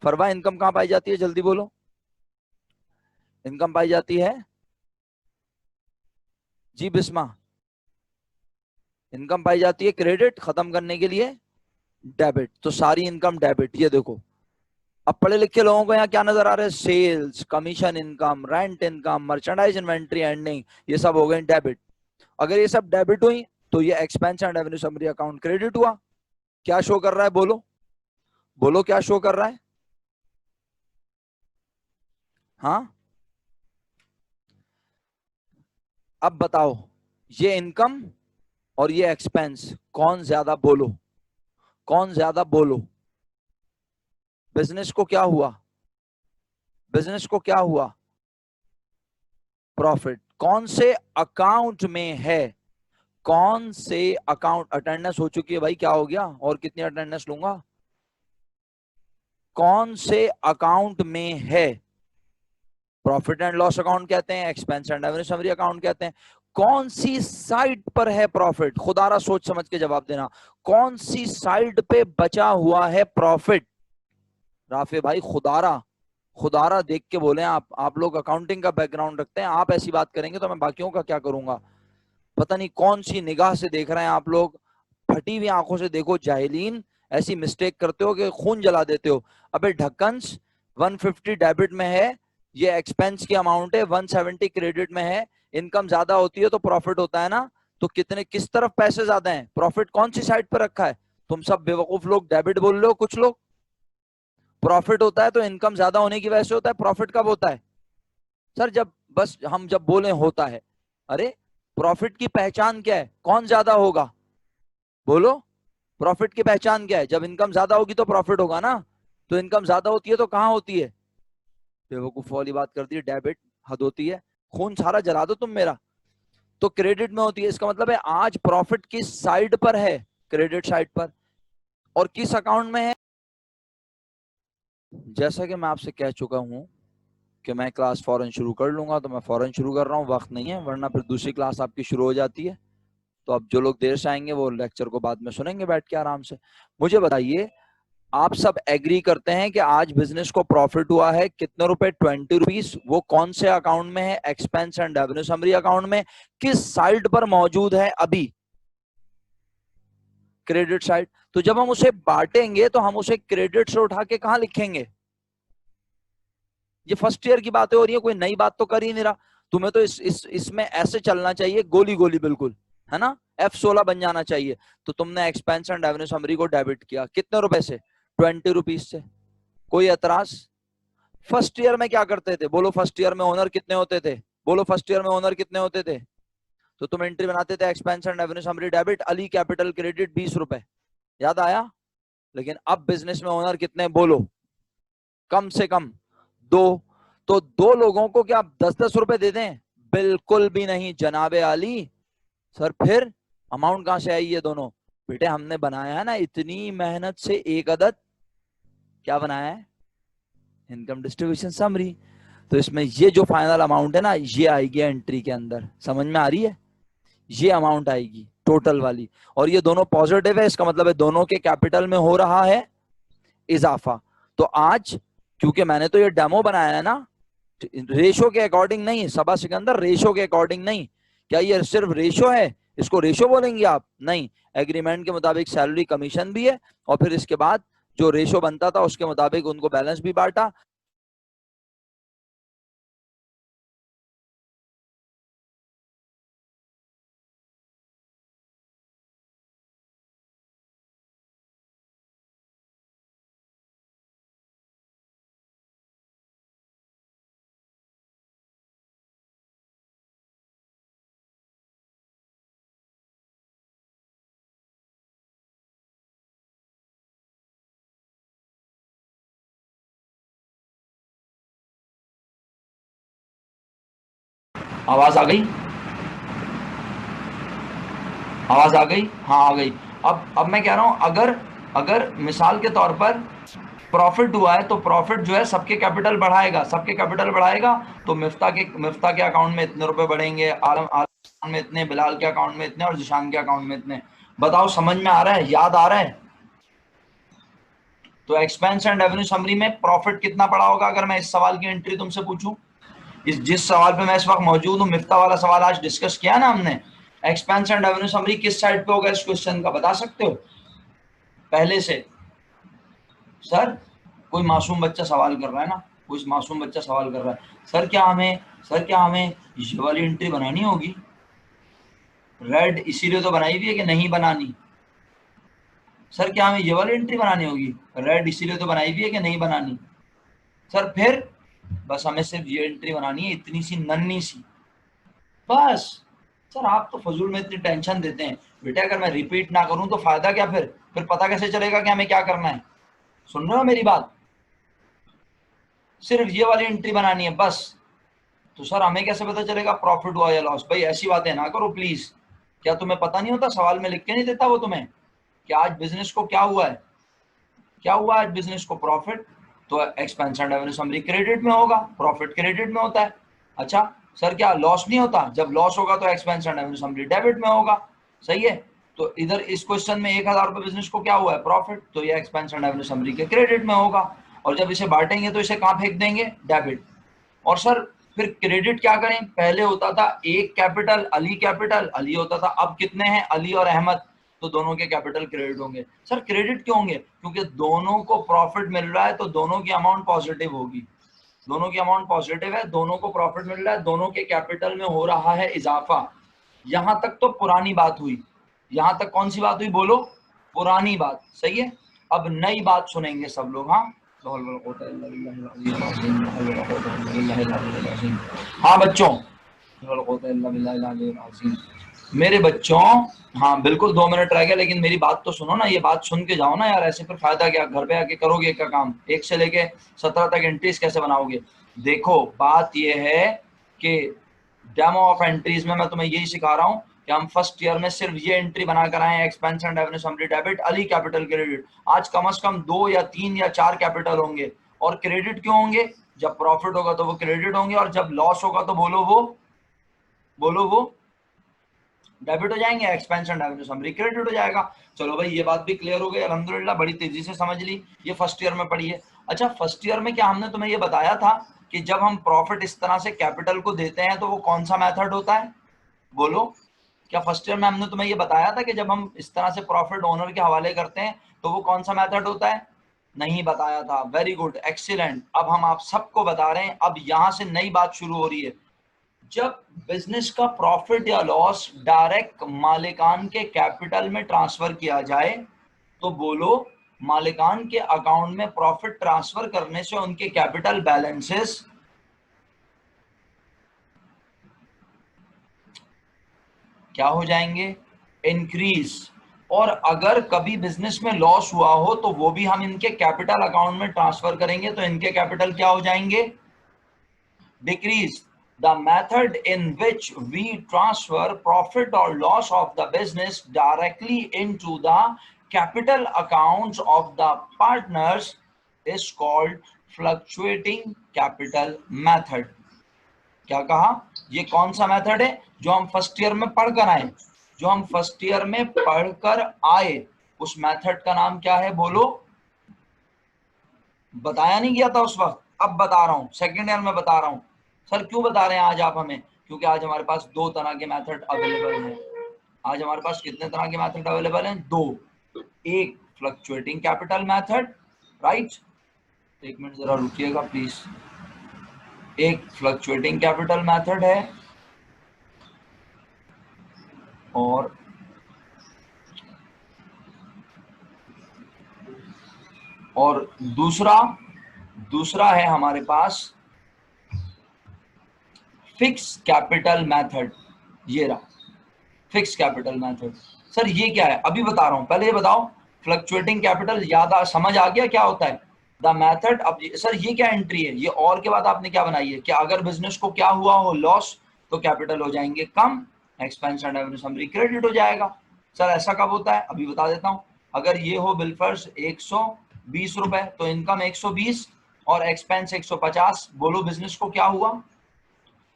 फरवा, इनकम कहां पाई जाती है? जल्दी बोलो। इनकम पाई जाती है जी बिस्मा, इनकम पाई जाती है क्रेडिट खत्म करने के लिए डेबिट। तो सारी इनकम डेबिट। ये देखो, अब पढ़े लिखे लोगों को यहाँ क्या नजर आ रहा है? Sales, commission income, rent income, merchandise inventory ending, ये सब हो गए डेबिट। अगर ये सब डेबिट हुई तो ये expense and revenue summary account credit हुआ। क्या शो कर रहा है? बोलो बोलो, क्या शो कर रहा है? हाँ, अब बताओ, ये इनकम और ये एक्सपेंस कौन ज्यादा? बोलो, कौन ज्यादा? बोलो। बिजनेस को क्या हुआ? बिजनेस को क्या हुआ? प्रॉफिट। कौन से अकाउंट में है? कौन से अकाउंट? अटेंडेंस हो चुकी है भाई, क्या हो गया? और कितनी अटेंडेंस लूंगा? कौन से अकाउंट में है? प्रॉफिट एंड लॉस अकाउंट कहते हैं, expense and revenue summary account कहते हैं। कौन सी साइड पर है प्रॉफिट? खुदारा सोच समझ के जवाब देना। कौन सी साइड पे बचा हुआ है प्रॉफिट? राफे भाई खुदारा, खुदारा देख के बोले। आप लोग अकाउंटिंग का बैकग्राउंड रखते हैं, आप ऐसी बात करेंगे तो मैं बाकियों का क्या करूंगा? पता नहीं कौन सी निगाह से देख रहे हैं आप लोग, फटी हुई आंखों से देखो जाहिलीन। ऐसी मिस्टेक करते हो कि खून जला देते हो। अबे ढक्कंस, 150 डेबिट में है, ये एक्सपेंस की अमाउंट है, 170 क्रेडिट में है। इनकम ज्यादा होती है तो प्रॉफिट होता है ना, तो कितने, किस तरफ पैसे ज्यादा हैं? प्रॉफिट कौन सी साइड पर रखा है? तुम सब बेवकूफ लोग डेबिट बोल रहे हो, कुछ लोग प्रॉफिट होता है तो इनकम ज्यादा होने की वजह से होता है। प्रॉफिट कब होता है सर? जब, बस हम जब बोले होता है। अरे प्रॉफिट की पहचान क्या है? कौन ज्यादा होगा? बोलो, प्रॉफिट की पहचान क्या है? जब इनकम ज्यादा होगी तो प्रॉफिट होगा ना। तो इनकम ज्यादा होती है तो कहां होती है? बेवकूफ वाली बात कर दी, डेबिट। हद होती है, खून सारा जला दो तुम मेरा। तो क्रेडिट में होती है। इसका मतलब है आज प्रॉफिट किस साइड पर है? क्रेडिट साइड पर। और किस अकाउंट में है? जैसा कि मैं आपसे कह चुका हूं कि मैं क्लास फौरन शुरू कर लूंगा, तो मैं फौरन शुरू कर रहा हूं, वक्त नहीं है, वरना फिर दूसरी क्लास आपकी शुरू हो जाती है। तो अब जो लोग देर से आएंगे वो लेक्चर को बाद में सुनेंगे बैठ के आराम से। मुझे बताइए, आप सब एग्री करते हैं कि आज बिजनेस को प्रॉफिट हुआ है कितने रुपए? 20 रुपीज। वो कौन से अकाउंट में है? Expense and revenue summary account में। किस साइड पर मौजूद है अभी? Credit side. तो जब हम उसे बांटेंगे तो हम उसे क्रेडिट से उठा के कहां लिखेंगे? ये फर्स्ट ईयर की बातें हो रही है, कोई नई बात तो कर ही नहीं रहा। तुम्हें तो इसमें ऐसे चलना चाहिए, गोली गोली बिल्कुल, है ना? F16 बन जाना चाहिए। तो तुमने एक्सपेंस एंड रेवेन्यू समरी को डेबिट किया कितने रुपए से? 20 रुपीज से। कोई एतराज? फर्स्ट ईयर में क्या करते थे? बोलो, फर्स्ट ईयर में ओनर कितने होते थे? बोलो, फर्स्ट ईयर में ओनर कितने होते थे? तो तुम एंट्री बनाते थे expansion revenue summary debit Ali capital credit 20 रुपए, याद आया? लेकिन अब बिजनेस में ओनर कितने बोलो? कम से कम 2। तो 2 लोगों को क्या 10-10 रुपए दे दें? बिल्कुल भी नहीं जनाबे आली। सर फिर अमाउंट कहां से आई ये दोनों? बेटे हमने बनाया है ना इतनी मेहनत से एक अदद, क्या बनाया है? Income distribution summary. तो इसमें ये जो फाइनल अमाउंट है ना ये आएगी एंट्री के अंदर, समझ में आ रही है? ये अमाउंट आएगी टोटल वाली, और ये दोनों पॉजिटिव है, इसका मतलब है दोनों के कैपिटल में हो रहा है इजाफा। तो आज क्योंकि मैंने तो ये डेमो बनाया है ना, रेशो के अकॉर्डिंग नहीं, सबा सिकंदर रेशो के अकॉर्डिंग नहीं। क्या ये सिर्फ रेशो है, इसको रेशो बोलेंगे आप? नहीं, एग्रीमेंट के मुताबिक सैलरी कमीशन भी है, और फिर इसके बाद जो रेशो बनता था उसके मुताबिक उनको बैलेंस भी बांटा। आवाज आ गई? आवाज आ गई? हाँ आ गई। अब मैं कह रहा हूं अगर मिसाल के तौर पर प्रॉफिट हुआ है तो प्रॉफिट जो है सबके कैपिटल बढ़ाएगा, सबके कैपिटल बढ़ाएगा तो मिफ्ता के अकाउंट में इतने रुपए बढ़ेंगे, आलम में इतने, बिलाल के अकाउंट में इतने और जिशान के अकाउंट में इतने। बताओ समझ में आ रहा है, याद आ रहा है? तो एक्सपेंस एंड रेवेन्यू समरी में प्रॉफिट कितना पड़ा होगा अगर मैं इस सवाल की एंट्री तुमसे पूछूं? जिस सवाल पे मैं इस वक्त मौजूद हूं, मिफ्ता वाला सवाल आज डिस्कस किया ना हमने, एक्सपेंस एंड रेवेन्यू समरी किस साइड पे होगा इस क्वेश्चन का, बता सकते हो पहले से? सर कोई मासूम बच्चा सवाल कर रहा है ना, कोई मासूम बच्चा सवाल कर रहा है, सर क्या हमें ये वाली एंट्री बनानी होगी? रेड इसीलिए तो बनाई हुई है कि नहीं बनानी? सर क्या हमें ये वाली एंट्री बनानी होगी? रेड इसीलिए तो बनाई हुई है कि नहीं बनानी? सर फिर बस हमें सिर्फ ये एंट्री बनानी है, इतनी सी नन्ही सी, बस। सर आप तो फजूल में इतनी टेंशन देते हैं बेटे, अगर मैं रिपीट ना करूं तो फायदा क्या? फिर पता कैसे चलेगा कि हमें क्या करना है? सुन रहे हो मेरी बात? सिर्फ ये वाली एंट्री बनानी है बस। तो सर हमें कैसे पता चलेगा प्रॉफिट हुआ या लॉस? भाई ऐसी बातें ना करो प्लीज। क्या तुम्हें पता नहीं होता? सवाल में लिख के नहीं देता वो तुम्हें कि आज बिजनेस को क्या हुआ है? क्या हुआ आज बिजनेस को? प्रॉफिट। तो एक्सपेंशन रेवेन्यू समरी क्रेडिट में होगा, प्रॉफिट क्रेडिट में होता है। अच्छा सर क्या लॉस नहीं होता? जब लॉस होगा तो एक्सपेंशन रेवेन्यू समरी डेबिट में होगा, सही है। तो इधर इस क्वेश्चन में 1000 रुपए बिजनेस को क्या हुआ है? प्रॉफिट, तो ये एक्सपेंशन रेवेन्यू समरी के क्रेडिट में होगा। और जब इसे बांटेंगे तो इसे कहां फेंक देंगे? डेबिट। और सर फिर क्रेडिट क्या करें? पहले होता था एक कैपिटल अली होता था, अब कितने हैं? अली और अहमद, तो दोनों के कैपिटल क्रेडिट होंगे। सर क्रेडिट क्यों होंगे? क्योंकि दोनों को प्रॉफिट मिल रहा है तो दोनों की अमाउंट पॉजिटिव होगी, दोनों की अमाउंट पॉजिटिव है, दोनों को प्रॉफिट मिल रहा है, दोनों के कैपिटल में हो रहा है इजाफा। यहां तक तो पुरानी बात हुई, यहां तक कौन सी बात हुई बोलो? पुरानी बात, सही है। अब नई बात सुनेंगे सब लोग। हाँ बच्चों, मेरे बच्चों, हाँ बिल्कुल 2 मिनट रह गए, लेकिन मेरी बात तो सुनो ना, ये बात सुन के जाओ ना यार, ऐसे फिर फायदा क्या? घर पे आके करोगे क्या काम? 1 से लेके 17 तक एंट्रीज कैसे बनाओगे? देखो बात ये है कि डेमो ऑफ एंट्रीज में मैं तुम्हें यही सिखा रहा हूँ कि हम फर्स्ट ईयर में सिर्फ ये एंट्री बना कर आए, expansion revenue summary debit Ali capital credit. आज कम से कम 2 या 3 या 4 कैपिटल होंगे। और क्रेडिट क्यों होंगे? जब प्रॉफिट होगा तो वो क्रेडिट होंगे, और जब लॉस होगा तो बोलो वो डेबिट हो जाएंगे। एक्सपेंशन रेवेन्यू समरी क्रेडिट हो जाएगा। चलो भाई ये बात भी क्लियर हो गई अल्हम्दुलिल्लाह, बड़ी तेजी से समझ ली, ये फर्स्ट ईयर में पढ़ी है। अच्छा फर्स्ट ईयर में क्या हमने तुम्हें ये बताया था कि जब हम प्रॉफिट इस तरह से कैपिटल को देते हैं तो वो कौन सा मेथड होता है? बोलो, क्या फर्स्ट ईयर में हमने तुम्हें ये बताया था कि जब हम इस तरह से प्रॉफिट ओनर के हवाले करते हैं तो वो कौन सा मेथड होता है? नहीं बताया था। Very good, excellent. अब हम आप सबको बता रहे हैं, अब यहां से नई बात शुरू हो रही है। जब बिजनेस का प्रॉफिट या लॉस डायरेक्ट मालिकान के कैपिटल में ट्रांसफर किया जाए तो बोलो मालिकान के अकाउंट में प्रॉफिट ट्रांसफर करने से उनके कैपिटल बैलेंसेस क्या हो जाएंगे, इंक्रीज। और अगर कभी बिजनेस में लॉस हुआ हो तो वो भी हम इनके कैपिटल अकाउंट में ट्रांसफर करेंगे, तो इनके कैपिटल क्या हो जाएंगे, decrease. The method in which we transfer profit or loss of the business directly into the capital accounts of the partners is called fluctuating capital method. क्या कहा, ये कौन सा मेथड है, जो हम फर्स्ट ईयर में पढ़कर आए, जो हम फर्स्ट ईयर में पढ़कर आए, उस मेथड का नाम क्या है, बोलो। बताया नहीं गया था उस वक्त, अब बता रहा हूं, सेकेंड ईयर में बता रहा हूं। सर क्यों बता रहे हैं आज आप हमें, क्योंकि आज हमारे पास दो तरह के मेथड अवेलेबल हैं। आज हमारे पास कितने तरह के मेथड अवेलेबल हैं, दो। एक फ्लक्चुएटिंग कैपिटल मेथड, राइट, एक मिनट जरा रुकिएगा प्लीज। एक फ्लक्चुएटिंग कैपिटल मेथड है और दूसरा है हमारे पास फिक्स कैपिटल मेथड। ये रहा फिक्स कैपिटल मेथड। सर ये क्या है, अभी बता रहा हूं, पहले ये बताओ फ्लक्चुएटिंग कैपिटल समझ आ गया क्या होता है, द मेथड। अब सर ये क्या एंट्री है, ये और के बाद आपने क्या बनाई है कि अगर बिजनेस को क्या हुआ हो, लॉस, तो कैपिटल हो जाएंगे कम, expense and revenue summary credit हो जाएगा। सर ऐसा कब होता है, अभी बता देता हूं। अगर ये हो बिलफर्स 120 रुपए, तो इनकम 120 और एक्सपेंस 150। बोलो बिजनेस को क्या हुआ,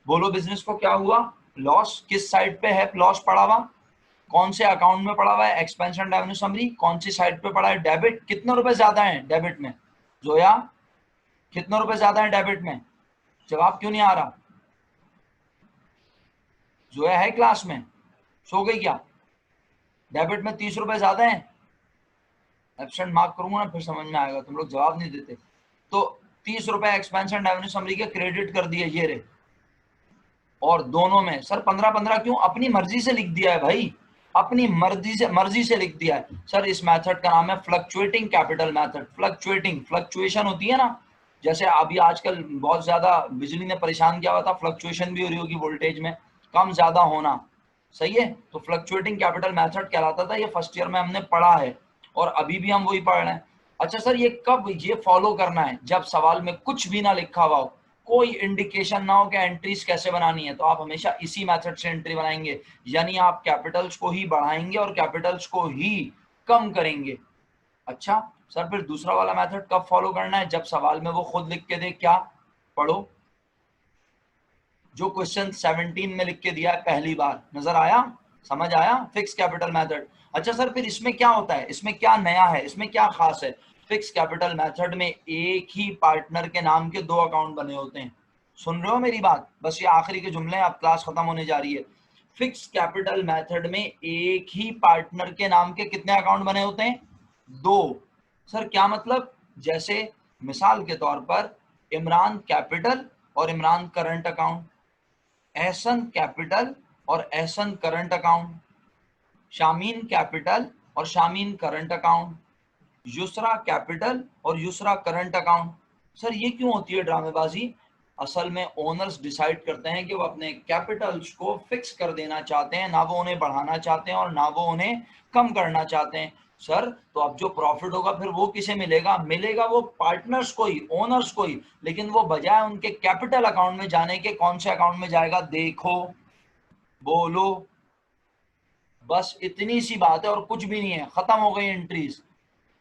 बोलो बिजनेस को क्या हुआ, लॉस। किस साइड पे है लॉस पड़ा हुआ, कौन से अकाउंट में पड़ा हुआ है, एक्सपेंस एंड रेवेन्यू समरी। कौन सी साइड पे पड़ा है, डेबिट। कितने रुपए ज्यादा है डेबिट में, जोया कितने रुपए ज्यादा है डेबिट में, जवाब क्यों नहीं आ रहा, जोया है क्लास में, सो गई क्या, डेबिट में 30 रुपए ज्यादा है। एब्सेंट मार्क करूंगा ना, फिर समझ में आएगा, तुम लोग जवाब नहीं देते। तो 30 रुपए एक्सपेंस एंड रेवेन्यू समरी के क्रेडिट कर दिए, ये रे। और दोनों में सर 15-15 क्यों, अपनी मर्जी से लिख दिया है भाई, अपनी मर्जी से लिख दिया है। सर इस मेथड का नाम है fluctuating capital method. Fluctuating, fluctuation होती है ना, जैसे अभी आजकल बहुत ज्यादा बिजली ने परेशान किया हुआ था, फ्लक्चुएशन भी हो रही होगी वोल्टेज में, कम ज्यादा होना, सही है। तो फ्लक्चुएटिंग कैपिटल मेथड कहलाता था, ये फर्स्ट ईयर में हमने पढ़ा है और अभी भी हम वही पढ़ रहे हैं। अच्छा सर ये कब ये फॉलो करना है, जब सवाल में कुछ भी ना लिखा हुआ हो, कोई इंडिकेशन ना हो कि एंट्रीज कैसे बनानी है, तो आप हमेशा इसी मेथड से एंट्री बनाएंगे, यानी आप कैपिटल्स को ही बढ़ाएंगे और कैपिटल्स को ही कम करेंगे। अच्छा सर फिर दूसरा वाला मेथड कब फॉलो करना है, जब सवाल में वो खुद लिख के दे, क्या पढ़ो, जो क्वेश्चन 17 में लिख के दिया है पहली बार, नजर आया, समझ आया, फिक्स कैपिटल मेथड। अच्छा सर फिर इसमें क्या होता है, इसमें क्या नया है, इसमें क्या खास है। फिक्स कैपिटल मेथड में एक ही पार्टनर के नाम के दो अकाउंट बने होते हैं। सुन रहे हो मेरी बात, बस ये आखिरी के जुमले, अब क्लास खत्म होने जा रही है। फिक्स कैपिटल मेथड में एक ही पार्टनर के नाम के कितने अकाउंट बने होते हैं, दो। सर क्या मतलब, जैसे मिसाल के तौर पर इमरान कैपिटल और Imran current account, Ehsan capital और Ehsan current account, Shameen capital और Shameen current account, Yusra capital और युसरा करंट अकाउंट। सर ये क्यों होती है ड्रामेबाजी, असल में ओनर्स डिसाइड करते हैं कि वो अपने कैपिटल्स को फिक्स कर देना चाहते हैं, ना वो उन्हें बढ़ाना चाहते हैं और ना वो उन्हें कम करना चाहते हैं। सर तो अब जो प्रॉफिट होगा फिर वो किसे मिलेगा, मिलेगा वो पार्टनर्स को ही, ओनर्स को ही, लेकिन वो बजाय उनके कैपिटल अकाउंट में जाने के कौन से अकाउंट में जाएगा, देखो, बोलो, बस इतनी सी बात है और कुछ भी नहीं है, खत्म हो गई एंट्रीज।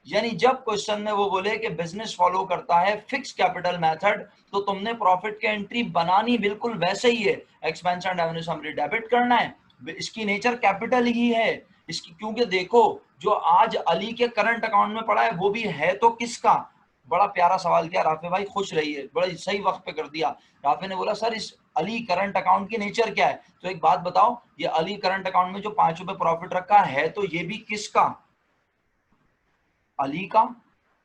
यानी जब क्वेश्चन में वो बोले कि बिजनेस फॉलो करता है फिक्स कैपिटल मेथड, तो तुमने प्रॉफिट की एंट्री बनानी बिल्कुल वैसे ही है, expense and revenue summary debit करना है, इसकी नेचर कैपिटल ही है इसकी, क्योंकि देखो जो आज अली के करंट अकाउंट में पड़ा है वो भी है तो किसका। बड़ा प्यारा सवाल किया राफे भाई, खुश रहिए, बड़ा सही वक्त पे कर दिया। राफे ने बोला सर इस अली करंट अकाउंट की नेचर क्या है, तो एक बात बताओ, ये अली करंट अकाउंट में जो 5 रुपए प्रॉफिट रखा है तो ये भी किसका, अली का,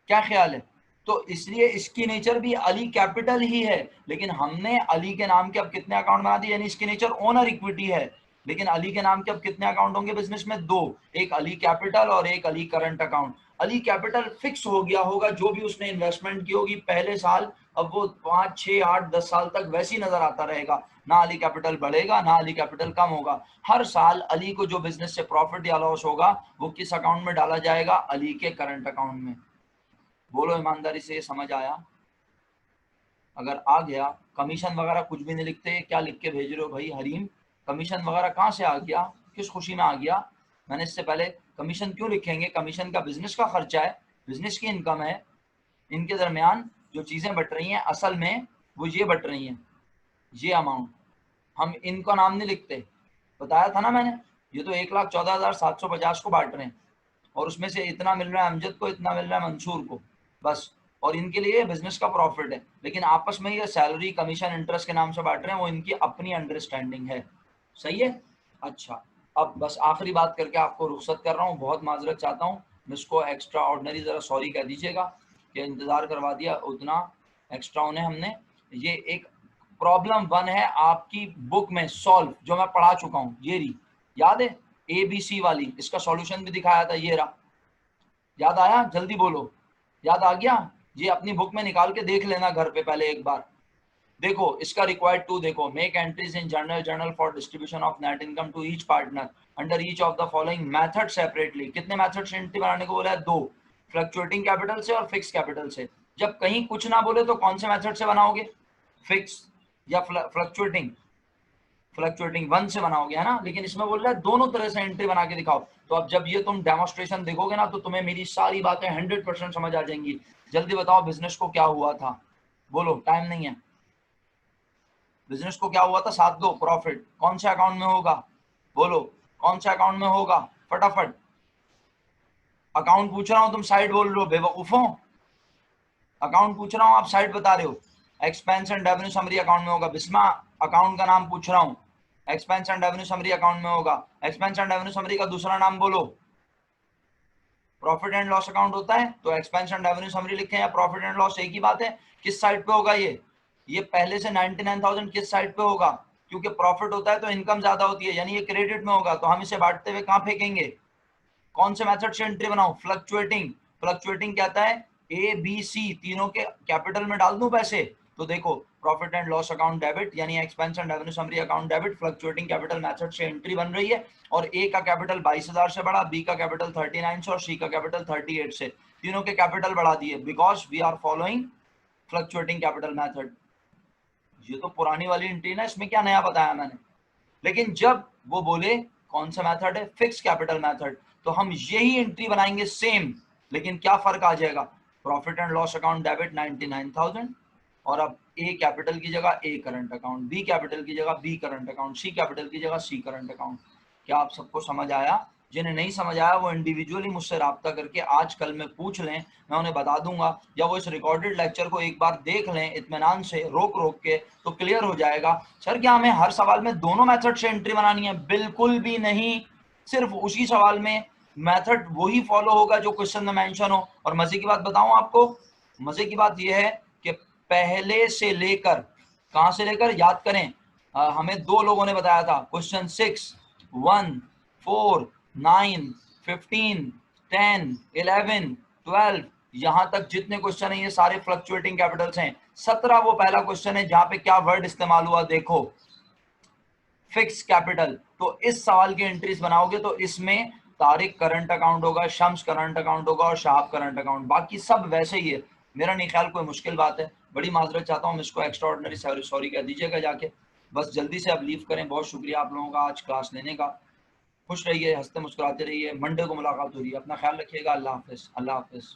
क्या ख्याल है। तो इसलिए इसकी नेचर भी अली कैपिटल ही है, लेकिन हमने अली के नाम के अब कितने अकाउंट बना दिए, यानी इसकी नेचर ओनर इक्विटी है, लेकिन अली के नाम के अब कितने अकाउंट होंगे बिजनेस में, दो, एक अली कैपिटल और एक Ali current account. Ali capital fix हो गया होगा, जो भी उसने इन्वेस्टमेंट की होगी पहले साल अब वो 5, 6, 8, 10 साल तक वैसे ही नजर आता रहेगा, ना अली कैपिटल बढ़ेगा ना अली कैपिटल कम होगा। हर साल अली को जो बिजनेस से प्रॉफिट या लॉस होगा वो किस अकाउंट में डाला जाएगा, अली के करंट अकाउंट में। बोलो ईमानदारी से, ये समझ आया? अगर आ गया, कमीशन वगैरह कुछ भी नहीं लिखते, क्या लिख के भेज रहे हो भाई हरीम? कमीशन वगैरह कहाँ से आ गया, किस खुशी में आ गया? मैंने इससे पहले कमीशन क्यों लिखेंगे? कमीशन का बिजनेस का खर्चा है, बिजनेस की इनकम है। इनके दरमियान जो चीजें बट रही हैं असल में वो ये बट रही हैं, ये अमाउंट। हम इनका नाम नहीं लिखते, बताया था ना मैंने। ये तो 1,14,750 को बांट रहे हैं और उसमें से इतना मिल रहा है अमजद को, इतना मिल रहा है मंसूर को, बस। और इनके लिए बिजनेस का प्रॉफिट है, लेकिन आपस में ये सैलरी कमीशन इंटरेस्ट के नाम से बांट रहे हैं, वो इनकी अपनी अंडरस्टैंडिंग है। सही है? अच्छा, अब बस आखिरी बात करके आपको रुखसत कर रहा हूँ, बहुत माजरत चाहता हूँ, मुझको एक्स्ट्रा ऑर्डिनरी जरा सॉरी कह दीजिएगा कि इंतजार करवा दिया उतना एक्स्ट्रा उन्हें हमने। ये एक प्रॉब्लम 1 है आपकी बुक में सॉल्व, जो मैं पढ़ा चुका हूँ, ये रही, याद है? ABC वाली, इसका सॉल्यूशन भी दिखाया था, ये रहा। याद आया? जल्दी बोलो, याद आ गया? ये अपनी बुक में निकाल के देख लेना घर पे पहले एक बार। देखो इसका रिक्वायर्ड 2 देखो, make entries in journal for distribution of net income to each partner under each of the following method separately. कितने मेथड से एंट्री बनाने को बोला है? 2, फ्लक्चुएटिंग कैपिटल से और फिक्स कैपिटल से। जब कहीं कुछ ना बोले तो कौन से मेथड से बनाओगे, फिक्स या फ्लक्चुएटिंग? फ्लक्चुएटिंग 1 से बनाओगे, है ना? लेकिन इसमें बोल रहा है दोनों तरह से एंट्री बना के दिखाओ। तो अब जब ये तुम डेमोस्ट्रेशन देखोगे ना तो तुम्हें मेरी सारी बातें 100% समझ आ जाएंगी। जल्दी बताओ बिजनेस को क्या हुआ था, बोलो, टाइम नहीं है। बिजनेस को क्या हुआ था? 7 दो प्रॉफिट, कौन से अकाउंट में होगा, बोलो कौन से अकाउंट में होगा, फटाफट। अकाउंट पूछ रहा हूं, तुम साइड बोल रहे हो, बेवकूफों। अकाउंट पूछ रहा हूं, आप साइड बता रहे हो। Expense and revenue summary account में होगा। बिस्मा, अकाउंट का नाम पूछ रहा हूं। Expense and revenue summary account में होगा। एक्सपेंस एंड रेवेन्यू समरी का दूसरा नाम बोलो। प्रॉफिट एंड लॉस अकाउंट होता है तो एक्सपेंस एंड रेवेन्यू समरी लिखें या प्रॉफिट एंड लॉस, एक ही बात है। किस साइड पे होगा ये पहले से 99,000 किस साइड पे होगा? क्योंकि प्रॉफिट होता है तो इनकम ज्यादा होती है, यानी ये क्रेडिट में होगा, तो हम इसे बांटते हुए कहां फेंकेंगे? कौन से मेथड से एंट्री बनाऊं? फ्लक्चुएटिंग। फ्लक्चुएटिंग कहता है ABC तीनों के कैपिटल में डाल दूं पैसे। तो देखो profit and loss account debit यानी expense and revenue summary account debit fluctuating capital method से एंट्री बन रही है। और A का कैपिटल 22,000 से बढ़ा, B का कैपिटल 39 से और C का कैपिटल 38 से। तीनों के कैपिटल बढ़ा दिए because we are following fluctuating capital method. ये तो पुरानी वाली एंट्री ना, इसमें क्या नया बताया मैंने। लेकिन जब वो बोले कौन सा मेथड है, फिक्स कैपिटल मेथड, तो हम यही एंट्री बनाएंगे सेम, लेकिन क्या फर्क आ जाएगा? Profit and loss account debit 99,000 और अब A कैपिटल की जगह A current account, B capital की जगह B current account, C capital की जगह C करंट अकाउंट। क्या आप सबको समझ आया? जिन्हें नहीं समझ आया वो इंडिविजुअली मुझसे राब्ता करके आज कल में पूछ लें, मैं उन्हें बता दूंगा, या वो इस रिकॉर्डेड लेक्चर को एक बार देख लें इत्मीनान से, रोक रोक के, तो क्लियर हो जाएगा। सर क्या हमें हर सवाल में दोनों मेथड से एंट्री बनानी है? बिल्कुल भी नहीं, सिर्फ उसी सवाल में मेथड वही फॉलो होगा जो क्वेश्चन में मेंशन हो। और मजे की बात बताऊं आपको, मजे की बात यह है कि पहले से लेकर, कहां से लेकर, याद करें, हमें 2 लोगों ने बताया था, क्वेश्चन 6, 1, 4, 9, 15, 10, 11, 12, यहां तक जितने क्वेश्चन है ये सारे फ्लक्चुएटिंग कैपिटल्स हैं। 17 वो पहला क्वेश्चन है जहां पे क्या वर्ड इस्तेमाल हुआ, देखो, फिक्स कैपिटल। तो इस सवाल की एंट्रीज बनाओगे तो इसमें तारिक करंट अकाउंट होगा, शम्स करंट अकाउंट होगा और शाहब करंट अकाउंट, बाकी सब वैसे ही है। मेरा नहीं ख्याल कोई मुश्किल बात है, बड़ी माजरत चाहता हूँ, इसको एक्स्ट्रा ऑर्डिनरी सॉरी कह दीजिएगा जाके। बस जल्दी से अब लीव करें। बहुत शुक्रिया आप लोगों का आज क्लास लेने का। खुश रहिए, हंसते मुस्कुराते रहिए, मंडे को मुलाकात हो रही है, अपना ख्याल रखिएगा। अल्लाह हाफिज, अल्लाह हाफिज।